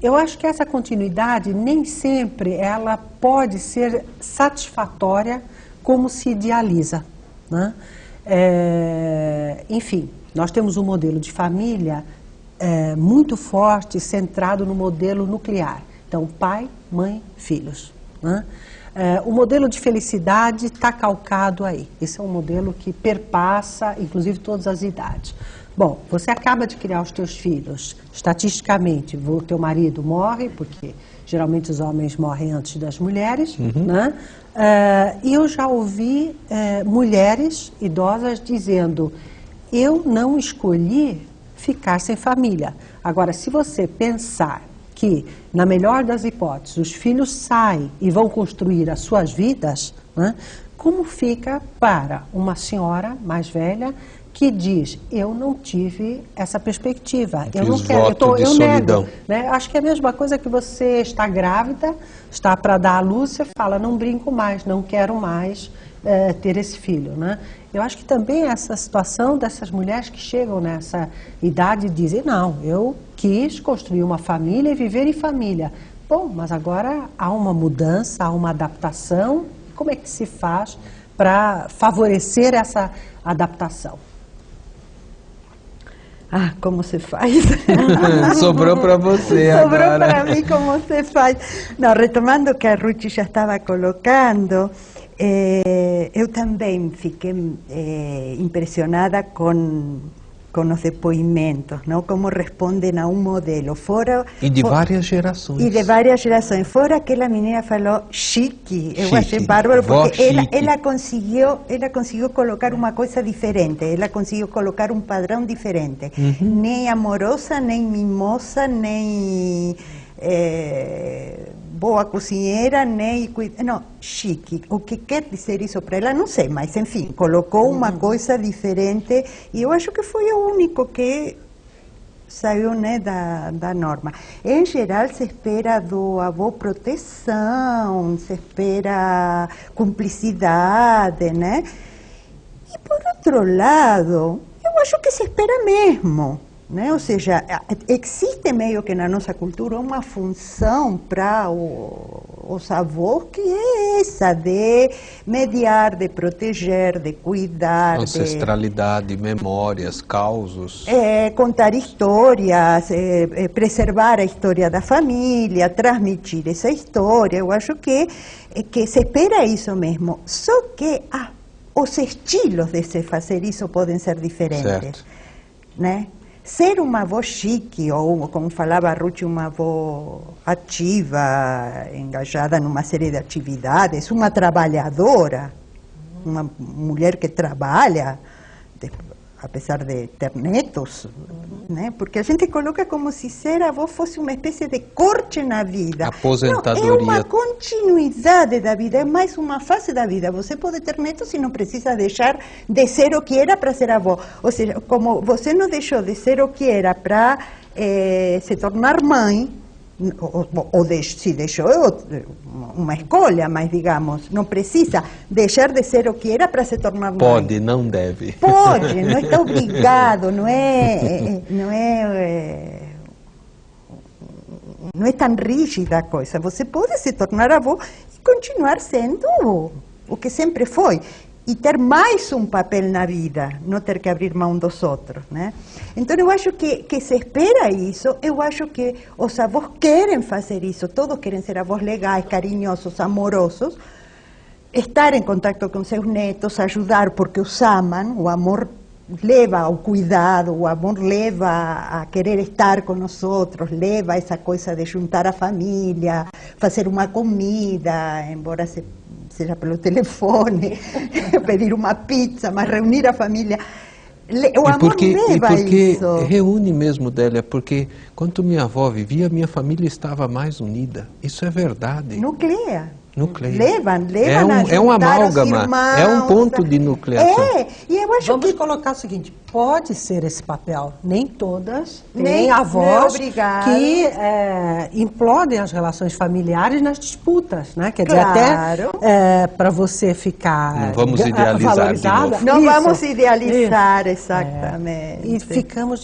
Eu acho que essa continuidade nem sempre ela pode ser satisfatória como se idealiza, né? Enfim, nós temos um modelo de família muito forte, centrado no modelo nuclear. Então, pai, mãe, filhos, né? O modelo de felicidade está calcado aí. Esse é um modelo que perpassa, inclusive, todas as idades. Bom, você acaba de criar os teus filhos. Estatisticamente, o teu marido morre, porque geralmente os homens morrem antes das mulheres, né? E eu já ouvi mulheres idosas dizendo: eu não escolhi ficar sem família. Agora, se você pensar que, na melhor das hipóteses, os filhos saem e vão construir as suas vidas, né? Como fica para uma senhora mais velha que diz: eu não tive essa perspectiva, eu não quero, eu nego, né? Acho que é a mesma coisa que você está grávida, está para dar à luz, você fala: não brinco mais, não quero mais ter esse filho, né? Eu acho que também essa situação dessas mulheres que chegam nessa idade e dizem: não, eu quis construir uma família e viver em família. Bom, mas agora há uma mudança, há uma adaptação. Como é que se faz para favorecer essa adaptação? Ah, como se faz? Sobrou para você agora. Sobrou para mim como se faz. Não, retomando o que a Ruth já estava colocando, eu também fiquei impressionada com os depoimentos, não? Como respondem a um modelo. E de várias gerações. E de várias gerações. Fora aquela menina falou chique, eu achei bárbaro, porque ela conseguiu colocar uma coisa diferente, ela conseguiu colocar um padrão diferente. Nem amorosa, nem mimosa, nem boa cozinheira, nem... Não, chique. O que quer dizer isso para ela, não sei, mas, enfim, colocou uma coisa diferente e eu acho que foi o único que saiu, né, da norma. Em geral, se espera do avô proteção, se espera cumplicidade, né? E, por outro lado, eu acho que se espera mesmo. Né? Ou seja, existe meio que na nossa cultura uma função para os avós que é essa de mediar, de proteger, de cuidar. Ancestralidade, memórias, causos. Contar histórias, preservar a história da família, transmitir essa história. Eu acho que se espera isso mesmo. Só que os estilos de se fazer isso podem ser diferentes. Certo. Né? Ser uma avó chique, ou, como falava a Ruth, uma avó ativa, engajada numa série de atividades, uma trabalhadora, uma mulher que trabalha, apesar de ter netos, né? Porque a gente coloca como se ser avó fosse uma espécie de corte na vida. Aposentadoria. Não, é uma continuidade da vida, é mais uma fase da vida. Você pode ter netos e não precisa deixar de ser o que era para ser avó. Ou seja, como você não deixou de ser o que era para se tornar mãe, se deixou uma escolha, mas, digamos, não precisa deixar de ser o que era para se tornar mãe. Pode, não deve. Pode, não está obrigado, não é tão rígida a coisa. Você pode se tornar avó e continuar sendo o que sempre foi. E ter mais um papel na vida, não ter que abrir mão dos outros, né? Então eu acho que se espera isso, eu acho que os avós querem fazer isso, todos querem ser avós legais, carinhosos, amorosos, estar em contato com seus netos, ajudar porque os amam, o amor leva ao cuidado, o amor leva a querer estar com os outros, leva essa coisa de juntar a família, fazer uma comida, embora seja pelo telefone, pedir uma pizza, mas reunir a família. O amor leva isso. Reúne mesmo, Délia, porque quando minha avó vivia, minha família estava mais unida. Isso é verdade. Nucleia. Levam é um amálgama, é um ponto de nucleação. E eu acho Vamos colocar o seguinte: pode ser esse papel. Nem todas têm avós que implodem as relações familiares nas disputas, né? Quer dizer, até para você ficar não vamos idealizar valorizada. Não vamos idealizar, exatamente. E ficamos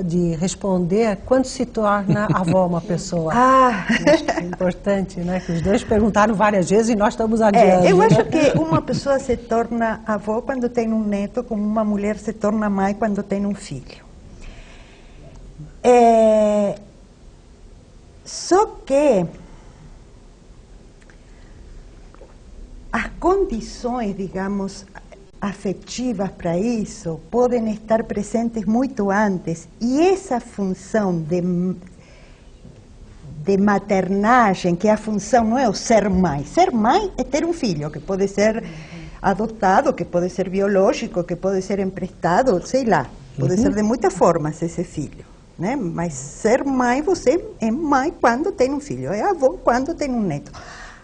de responder quando se torna avó uma pessoa. Acho que é importante, né? Que os dois perguntaram várias vezes e nós estamos adiando. Eu acho que uma pessoa se torna avó quando tem um neto, como uma mulher se torna mãe quando tem um filho. Só que as condições, digamos, afetivas para isso podem estar presentes muito antes. E essa função de maternagem, que a função não é o ser mãe. Ser mãe é ter um filho, que pode ser adotado, que pode ser biológico, que pode ser emprestado, sei lá. Pode ser de muitas formas esse filho, né? Mas ser mãe, você é mãe quando tem um filho, é avó quando tem um neto.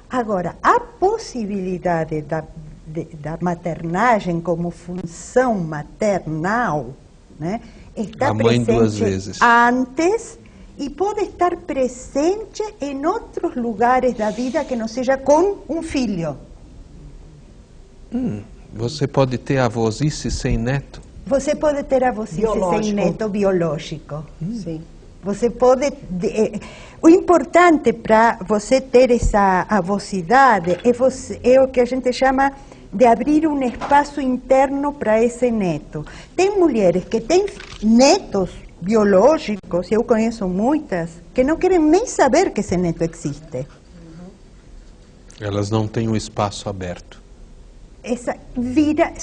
Agora, a possibilidade da maternagem como função maternal, né, está a mãe presente duas vezes antes e pode estar presente em outros lugares da vida que não seja com um filho. Você pode ter avosice sem neto? Você pode ter avosice sem neto biológico. Sim. Você pode... o importante para você ter essa avosidade é o que a gente chama de abrir um espaço interno para esse neto. Tem mulheres que têm netos biológicos, eu conheço muitas, que não querem nem saber que esse neto existe. Elas não têm um espaço aberto. Essa vida...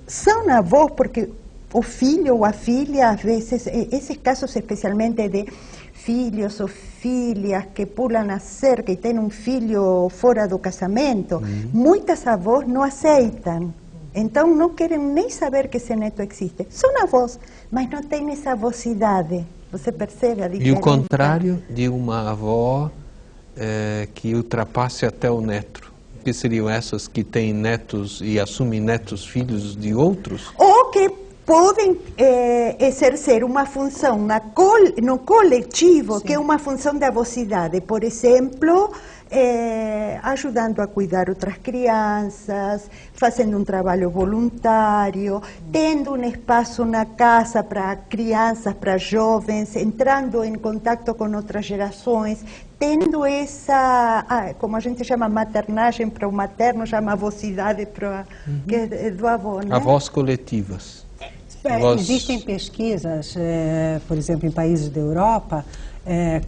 São avós porque o filho ou a filha, às vezes, esses casos especialmente de filhos ou filhas que pulam a cerca e têm um filho fora do casamento, muitas avós não aceitam. Então não querem nem saber que esse neto existe. São avós, mas não têm essa avosidade. Você percebe a diferença? E o contrário de uma avó que ultrapasse até o neto? Que seriam essas que têm netos e assumem netos filhos de outros? Ou que podem exercer uma função no coletivo, sim, que é uma função de avosidade. Por exemplo, ajudando a cuidar outras crianças, fazendo um trabalho voluntário, tendo um espaço na casa para crianças, para jovens, entrando em contato com outras gerações, tendo essa, como a gente chama maternagem para o materno, chama avosidade para que é do avô, né? Avós coletivas. Existem pesquisas, por exemplo, em países da Europa,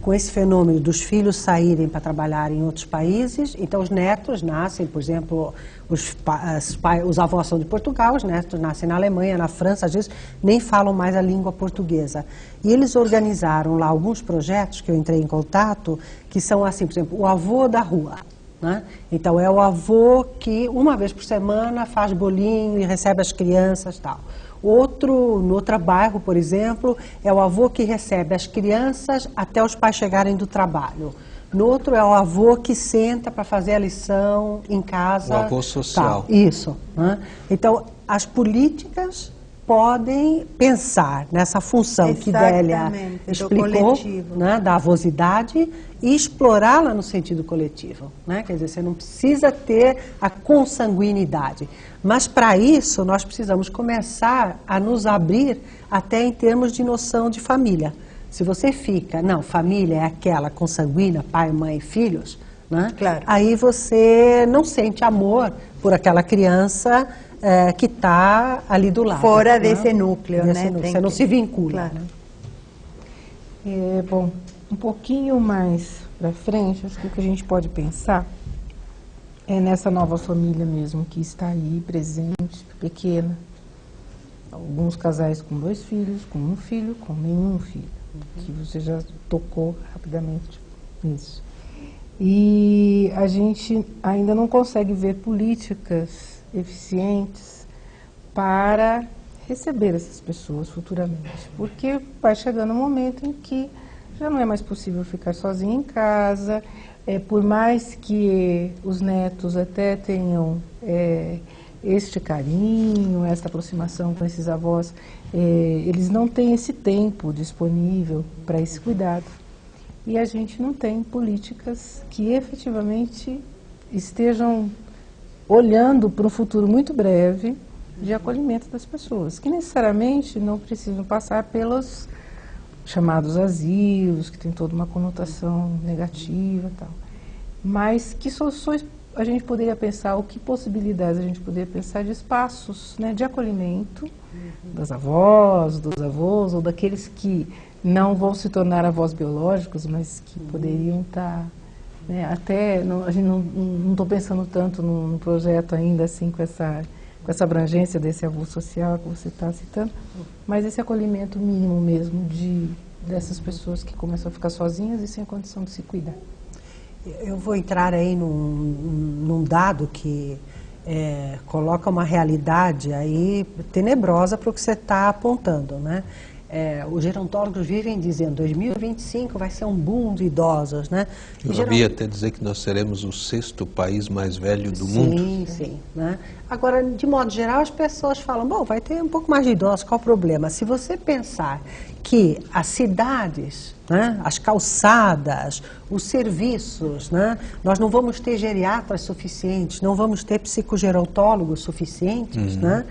com esse fenômeno dos filhos saírem para trabalhar em outros países. Então os netos nascem, por exemplo, os avós são de Portugal, os netos nascem na Alemanha, na França, às vezes nem falam mais a língua portuguesa. E eles organizaram lá alguns projetos que eu entrei em contato, que são assim, por exemplo, o avô da rua, né? Então é o avô que uma vez por semana faz bolinho e recebe as crianças e tal. No outro bairro, por exemplo, é o avô que recebe as crianças até os pais chegarem do trabalho. No outro é o avô que senta para fazer a lição em casa. O avô social. Tal. Isso. Né? Então, as políticas podem pensar nessa função que Délia explicou, né, da avosidade, e explorá-la no sentido coletivo, né? Quer dizer, você não precisa ter a consanguinidade, mas para isso nós precisamos começar a nos abrir até em termos de noção de família. Se você fica, não, família é aquela consanguínea, pai, mãe, filhos, né? Claro. Aí você não sente amor por aquela criança que está ali do lado. Fora, né, desse núcleo, né? Você não se vincula. Claro. Né? Bom, um pouquinho mais para frente, acho que o que a gente pode pensar é nessa nova família mesmo, que está aí presente, pequena. Alguns casais com 2 filhos, com 1 filho, com nenhum filho. Que você já tocou rapidamente nisso. E a gente ainda não consegue ver políticas eficientes para receber essas pessoas futuramente, porque vai chegando um momento em que já não é mais possível ficar sozinho em casa, por mais que os netos até tenham este carinho, esta aproximação com esses avós, eles não têm esse tempo disponível para esse cuidado. E a gente não tem políticas que efetivamente estejam olhando para um futuro muito breve de acolhimento das pessoas, que necessariamente não precisam passar pelos chamados asilos, que tem toda uma conotação negativa e tal. Mas que soluções a gente poderia pensar, ou que possibilidades a gente poderia pensar de espaços, né, de acolhimento das avós, dos avós, ou daqueles que não vão se tornar avós biológicos, mas que poderiam estar... Até, a gente não estou pensando tanto num projeto ainda assim com essa com essa abrangência desse avô social que você está citando, mas esse acolhimento mínimo mesmo dessas pessoas que começam a ficar sozinhas e sem condição de se cuidar. Eu vou entrar aí num dado que coloca uma realidade aí tenebrosa para o que você está apontando, né? Os gerontólogos vivem dizendo 2025 vai ser um boom de idosos, né? Eu ouvi até dizer que nós seremos o 6º país mais velho do mundo. Sim, sim. Né? Agora, de modo geral, as pessoas falam, bom, vai ter um pouco mais de idosos, qual o problema? Se você pensar que as cidades, né, as calçadas, os serviços, né, nós não vamos ter geriatras suficientes, não vamos ter psicogerontólogos suficientes, né?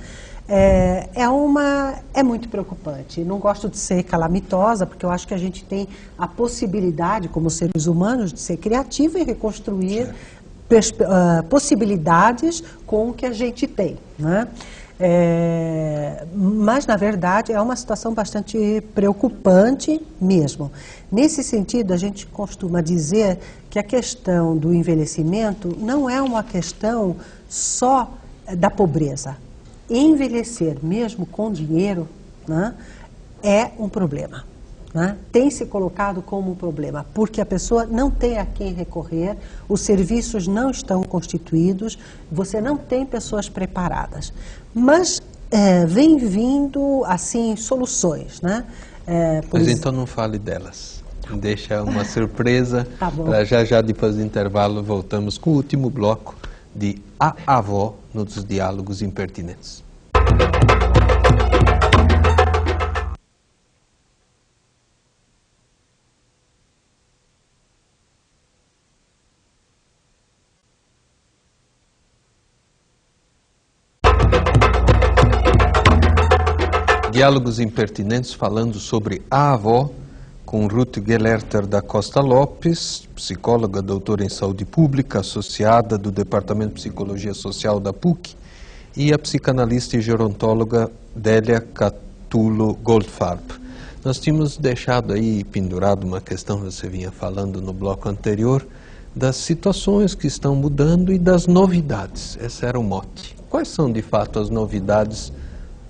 É muito preocupante. Não gosto de ser calamitosa, porque eu acho que a gente tem a possibilidade, como seres humanos, de ser criativo e reconstruir possibilidades com o que a gente tem, né? Mas, na verdade, é uma situação bastante preocupante mesmo. Nesse sentido, a gente costuma dizer que a questão do envelhecimento não é uma questão só da pobreza. Envelhecer, mesmo com dinheiro, né, é um problema. Né? Tem se colocado como um problema, porque a pessoa não tem a quem recorrer, os serviços não estão constituídos, você não tem pessoas preparadas. Mas vem vindo, assim, soluções. Né? Mas então não fale delas. Deixa uma surpresa. Tá bom. Para já depois do intervalo, voltamos com o último bloco de A Avó nos Diálogos Impertinentes. Diálogos Impertinentes falando sobre a avó, com Ruth Gelerter da Costa Lopes, psicóloga, doutora em saúde pública, associada do Departamento de Psicologia Social da PUC, e a psicanalista e gerontóloga Délia Catulo Goldfarb. Nós tínhamos deixado aí pendurado uma questão que você vinha falando no bloco anterior, das situações que estão mudando e das novidades. Esse era o mote. Quais são, de fato, as novidades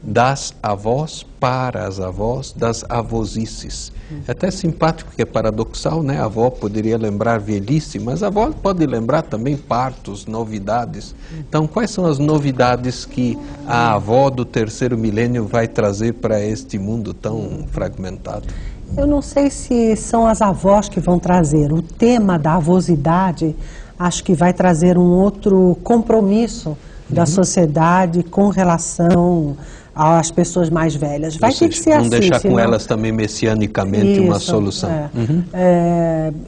das avós para as avós, das avosices? É até simpático, que é paradoxal, né? A avó poderia lembrar velhice, mas a avó pode lembrar também partos, novidades. Então, quais são as novidades que a avó do 3º milênio vai trazer para este mundo tão fragmentado? Eu não sei se são as avós que vão trazer. O tema da avosidade, acho que vai trazer um outro compromisso da sociedade com relação às pessoas mais velhas. Vai ter que ser assim. Não deixar com elas também messianicamente uma solução.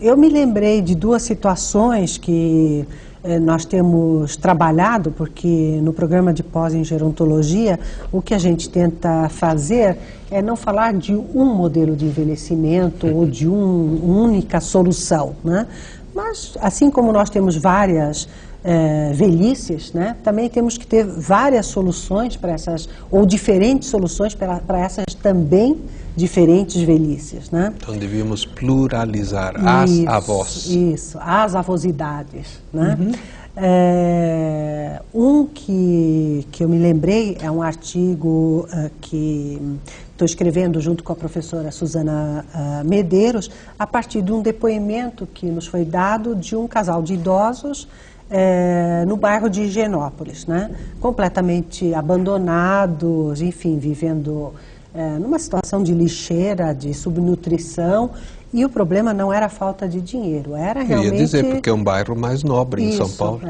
Eu me lembrei de 2 situações que nós temos trabalhado, porque no programa de pós em gerontologia, o que a gente tenta fazer é não falar de um modelo de envelhecimento ou de uma única solução, né? Mas, assim como nós temos várias velhices, né, também temos que ter várias soluções para essas, ou diferentes soluções para essas também diferentes velhices, né? Então devíamos pluralizar as avós. Isso, as avosidades, né? Um que eu me lembrei é um artigo que estou escrevendo junto com a professora Suzana Medeiros, a partir de um depoimento que nos foi dado de um casal de idosos no bairro de Higienópolis, né? Completamente abandonados, enfim, vivendo numa situação de lixeira, de subnutrição, e o problema não era a falta de dinheiro, era realmente... Eu ia dizer, porque é um bairro mais nobre em São Paulo.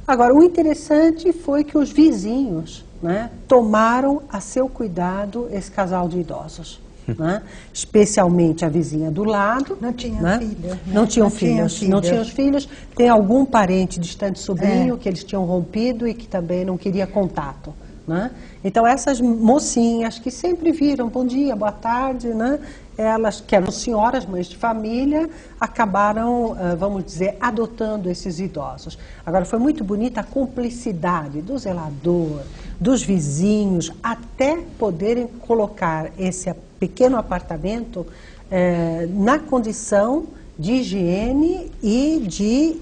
Agora, o interessante foi que os vizinhos, né, tomaram a seu cuidado esse casal de idosos. Né? Especialmente a vizinha do lado. Não tinha filhos. Né? Não tinham filhos. Não tinham os filhos. Tem algum parente distante sobrinho que eles tinham rompido e que também não queria contato. Né? Então essas mocinhas que sempre viram bom dia, boa tarde, né? Elas que eram senhoras, mães de família, acabaram, vamos dizer, adotando esses idosos. Agora foi muito bonita a cumplicidade do zelador, dos vizinhos, até poderem colocar esse pequeno apartamento na condição de higiene e de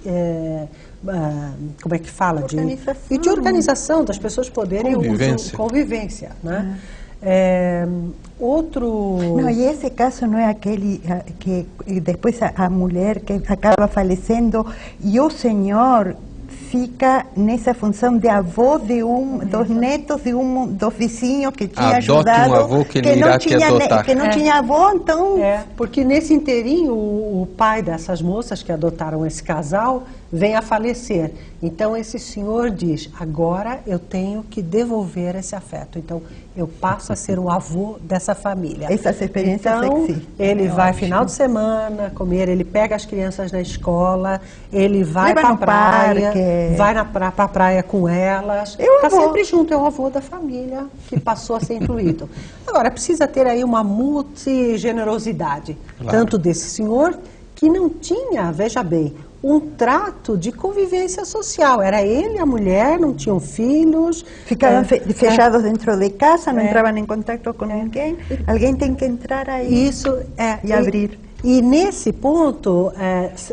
como é que fala? Organização. De organização, das pessoas poderem convivência, né? Não, e esse caso não é aquele que depois a mulher que acaba falecendo e o senhor fica nessa função de avô dos netos dos vizinhos que tinha ajudado, um avô que ele irá te adotar. Que não tinha avô, então... porque nesse inteirinho o pai dessas moças que adotaram esse casal vem a falecer. Então esse senhor diz, agora eu tenho que devolver esse afeto. Então eu passo a ser o avô dessa família. Essas experiências sexy. Ele vai final de semana comer, ele pega as crianças na escola, ele vai para a praia, vai para a praia com elas. Está sempre junto, é o avô da família que passou a ser incluído. Agora, precisa ter aí uma multigenerosidade, tanto desse senhor que não tinha, veja bem, um trato de convivência social. Era ele e a mulher, não tinham filhos. Ficavam fechados dentro de casa, não entravam em contato com ninguém. Alguém tem que entrar aí e abrir. E nesse ponto,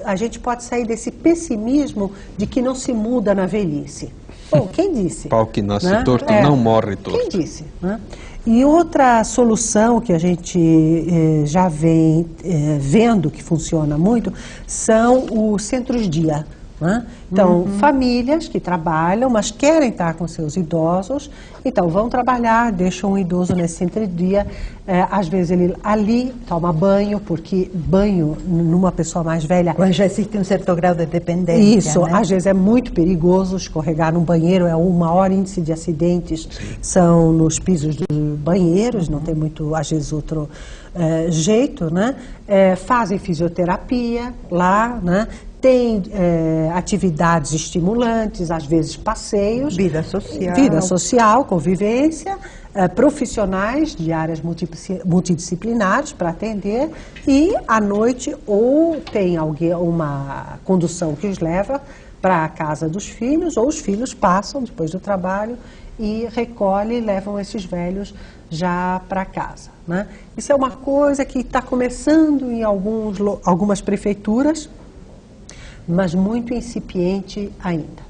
a gente pode sair desse pessimismo de que não se muda na velhice. Bom, quem disse? Pau que nasce torto não morre torto. Quem disse? Né? E outra solução que a gente já vem vendo que funciona muito são os centros-dia. Né? Então, famílias que trabalham, mas querem estar com seus idosos, então vão trabalhar, deixam um idoso nesse centro-dia, às vezes ele ali toma banho, porque banho numa pessoa mais velha... Mas já existe um certo grau de dependência. Isso, né? Às vezes é muito perigoso escorregar num banheiro, o maior índice de acidentes são nos pisos dos banheiros, não tem muito, às vezes, outro jeito, né? Fazem fisioterapia lá, né? Tem atividades estimulantes, às vezes passeios. Vida social. Vida social, convivência, profissionais de áreas multidisciplinares para atender e à noite ou tem uma condução que os leva para a casa dos filhos ou os filhos passam depois do trabalho e recolhem e levam esses velhos já para casa. Né? Isso é uma coisa que está começando em algumas prefeituras, mas muito incipiente ainda.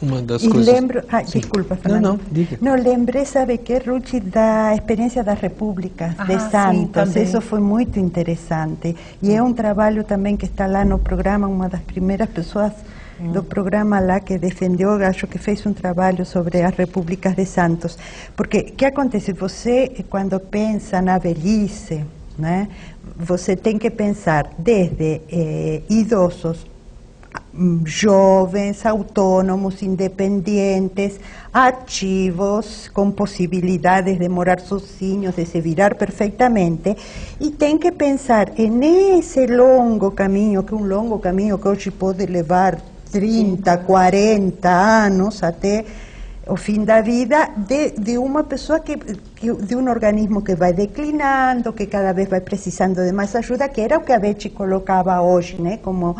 Uma das e coisas... lembro... desculpa, Fernanda. Não, diga. Não, lembrei, sabe que, Ruth, da experiência das repúblicas de Santos. Sim, isso foi muito interessante. E é um trabalho também que está lá no programa, uma das primeiras pessoas do programa lá que defendeu, acho que fez um trabalho sobre as repúblicas de Santos. Porque, o que acontece? Você, quando pensa na velhice, né, você tem que pensar desde idosos, jovens, autônomos, independentes, ativos, com possibilidades de morar sozinhos, de se virar perfeitamente, e tem que pensar nesse longo caminho, que é um longo caminho que hoje pode levar 30, 40 anos até o fim da vida de uma pessoa de um organismo que vai declinando, que cada vez vai precisando de mais ajuda, que era o que a Betty colocava hoje, né? Como,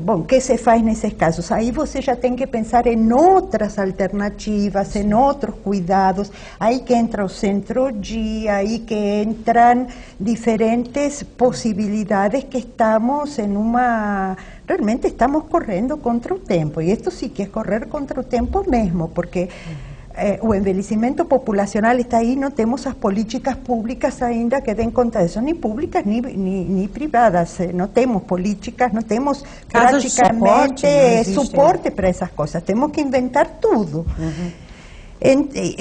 bom, o que se faz nesses casos? Aí você já tem que pensar em outras alternativas, em outros cuidados, aí que entra o centro-dia, aí que entram diferentes possibilidades que estamos em uma... Realmente estamos correndo contra o tempo, e isto sí que é correr contra o tempo mesmo, porque o envelhecimento populacional está aí, não temos as políticas públicas ainda que den conta disso, nem públicas nem privadas, não temos políticas, não temos praticamente suporte para essas coisas, temos que inventar tudo.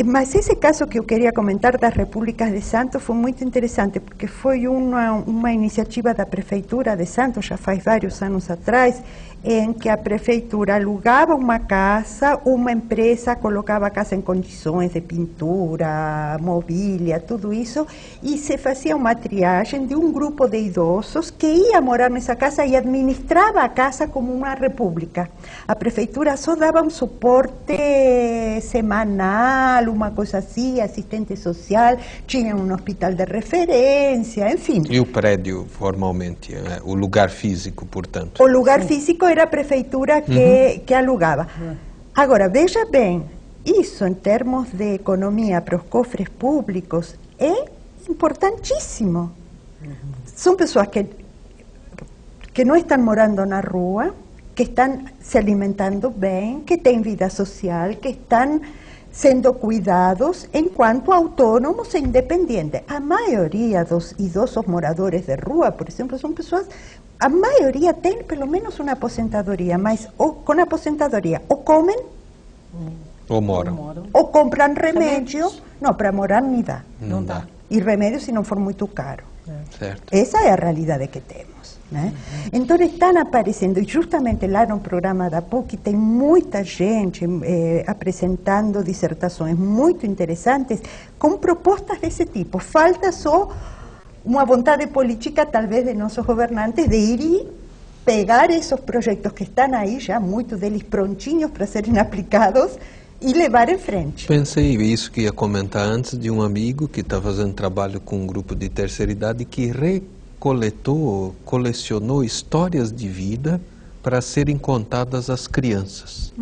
Mas esse caso que eu queria comentar das repúblicas de Santos foi muito interessante, porque foi uma iniciativa da Prefeitura de Santos, já faz vários anos atrás, em que a Prefeitura alugava uma casa, uma empresa colocava a casa em condições de pintura, mobília, tudo isso, e se fazia uma triagem de um grupo de idosos que ia morar nessa casa e administrava a casa como uma república. A Prefeitura só dava um suporte semanal, uma coisa assim, assistente social, tinha um hospital de referência, enfim. E o prédio, formalmente, o lugar físico, portanto? O lugar físico era a Prefeitura que alugava. Agora, veja bem, isso em termos de economia para os cofres públicos é importantíssimo. São pessoas que não estão morando na rua, que estão se alimentando bem, que têm vida social, que estão sendo cuidados enquanto autônomos e independentes. A maioria dos idosos moradores de rua, por exemplo, são pessoas, a maioria tem pelo menos uma aposentadoria, mas com aposentadoria ou comem ou moram. Ou compram remédio. Não, para morar não dá. Não dá. E remédio se não for muito caro. Certo. Essa é a realidade que temos, né? Então estão aparecendo, e justamente lá no programa da PUC tem muita gente apresentando dissertações muito interessantes com propostas desse tipo. Falta só uma vontade política, talvez, de nossos governantes de ir e pegar esses projetos que estão aí, já muitos deles prontinhos para serem aplicados, e levar em frente. Pensei isso que ia comentar antes de um amigo que está fazendo trabalho com um grupo de terceira idade que colecionou histórias de vida para serem contadas às crianças.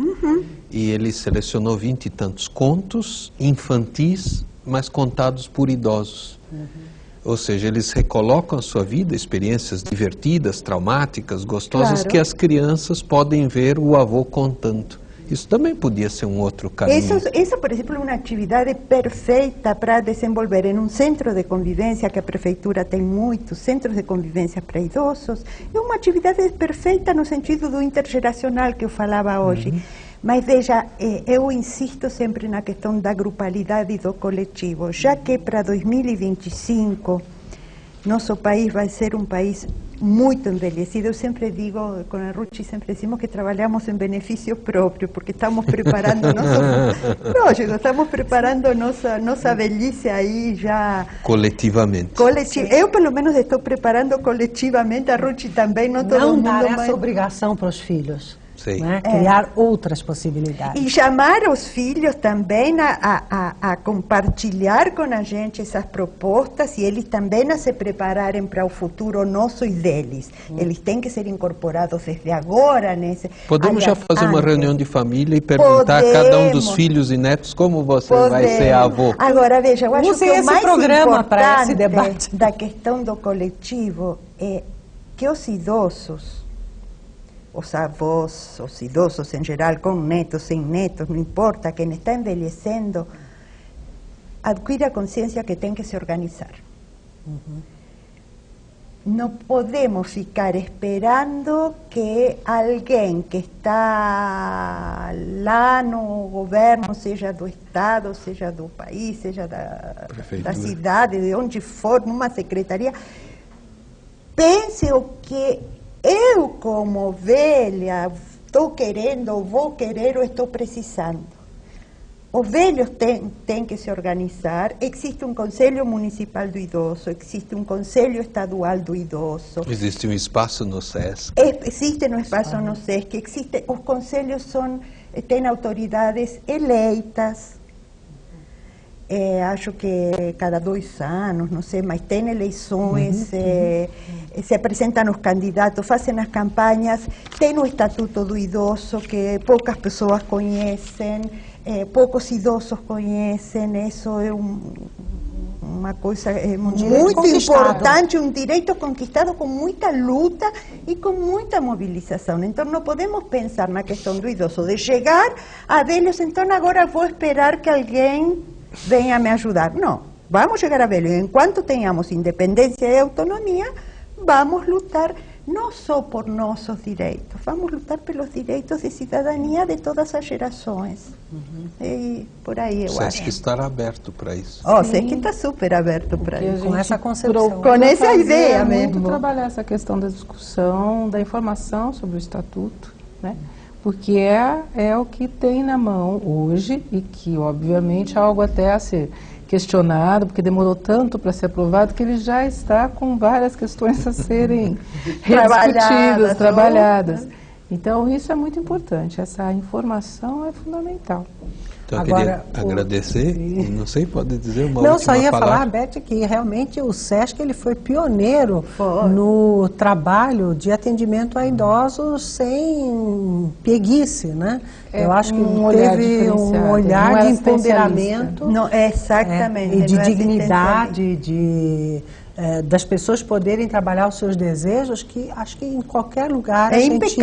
E ele selecionou 20 e tantos contos infantis, mas contados por idosos. Ou seja, eles recolocam a sua vida, experiências divertidas, traumáticas, gostosas, que as crianças podem ver o avô contando. Isso também podia ser um outro caminho. Isso, por exemplo, é uma atividade perfeita para desenvolver em um centro de convivência, que a prefeitura tem muitos centros de convivência para idosos. É uma atividade perfeita no sentido do intergeracional que eu falava hoje. Mas veja, eu insisto sempre na questão da grupalidade e do coletivo, já que para 2025 nosso país vai ser um país muito envelhecido. Eu sempre digo, com a Ruth sempre decimos que trabalhamos em benefício próprio, porque estamos preparando lógico, estamos preparando nossa velhice aí já... Coletivamente. Eu, pelo menos, estou preparando coletivamente, a Ruth também, não todo mundo... Não dar essa obrigação para os filhos. Né? É. Criar outras possibilidades. E chamar os filhos também a compartilhar com a gente essas propostas e eles também a se prepararem para o futuro nosso e deles. Eles têm que ser incorporados desde agora. Podemos já fazer uma reunião de família e perguntar a cada um dos filhos e netos como você vai ser avô. Agora, veja, eu acho que o mais importante debate da questão do coletivo é que os idosos, os avós, os idosos em geral, com netos, sem netos, não importa, quem está envelhecendo, adquire a consciência que tem que se organizar. Não podemos ficar esperando que alguém que está lá no governo, seja do Estado, seja do país, seja da cidade, de onde for, numa secretaria, pense o que eu, como ovelha, estou querendo, ou vou querer, ou estou precisando. Os velhos têm que se organizar. Existe um Conselho Municipal do Idoso, existe um Conselho Estadual do Idoso. Existe um espaço no SESC. Existe um espaço no SESC. Os conselhos têm autoridades eleitas. Acho que cada 2 anos, não sei, mas tem eleições, se apresentam os candidatos, fazem as campanhas, tem o Estatuto do Idoso que poucas pessoas conhecem, poucos idosos conhecem. Isso é uma coisa muito importante, um direito conquistado com muita luta e com muita mobilização. Então não podemos pensar na questão do idoso, de chegar a velhos, então agora vou esperar que alguém venha me ajudar. Não, vamos chegar a velhos. Enquanto tenhamos independência e autonomia, vamos lutar não só por nossos direitos, vamos lutar pelos direitos de cidadania de todas as gerações. E por aí eu acho. O SESC estará aberto para isso. O SESC está super aberto para isso. Com essa concepção. Com essa ideia mesmo. Trabalhar essa questão da discussão, da informação sobre o Estatuto, né? Porque é o que tem na mão hoje e que, obviamente, é algo até a ser questionado, porque demorou tanto para ser aprovado, que ele já está com várias questões a serem rediscutidas, trabalhadas. Então, isso é muito importante. Essa informação é fundamental. Então, eu queria agradecer, e não sei, pode dizer uma última palavra? Não, só ia falar, Beth, que realmente o SESC ele foi pioneiro no trabalho de atendimento a idosos sem preguiça, né? Eu acho que teve um olhar de empoderamento. Não, exatamente. E de dignidade, de das pessoas poderem trabalhar os seus desejos, que acho que em qualquer lugar a gente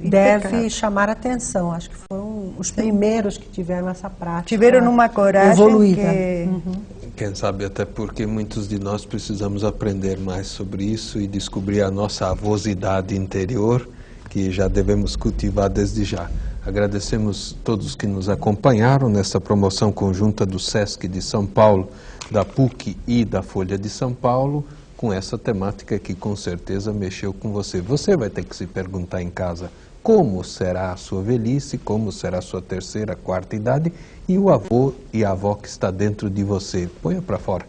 deve chamar atenção. Acho que foram os primeiros que tiveram essa prática. Tiveram uma coragem evoluída. Quem sabe até porque muitos de nós precisamos aprender mais sobre isso e descobrir a nossa avosidade interior, que já devemos cultivar desde já. Agradecemos todos que nos acompanharam nessa promoção conjunta do SESC de São Paulo, da PUC e da Folha de São Paulo, com essa temática que com certeza mexeu com você. Você vai ter que se perguntar em casa como será a sua velhice, como será a sua terceira, quarta idade e o avô e a avó que está dentro de você. Ponha para fora.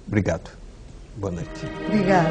Obrigado. Boa noite. Obrigada.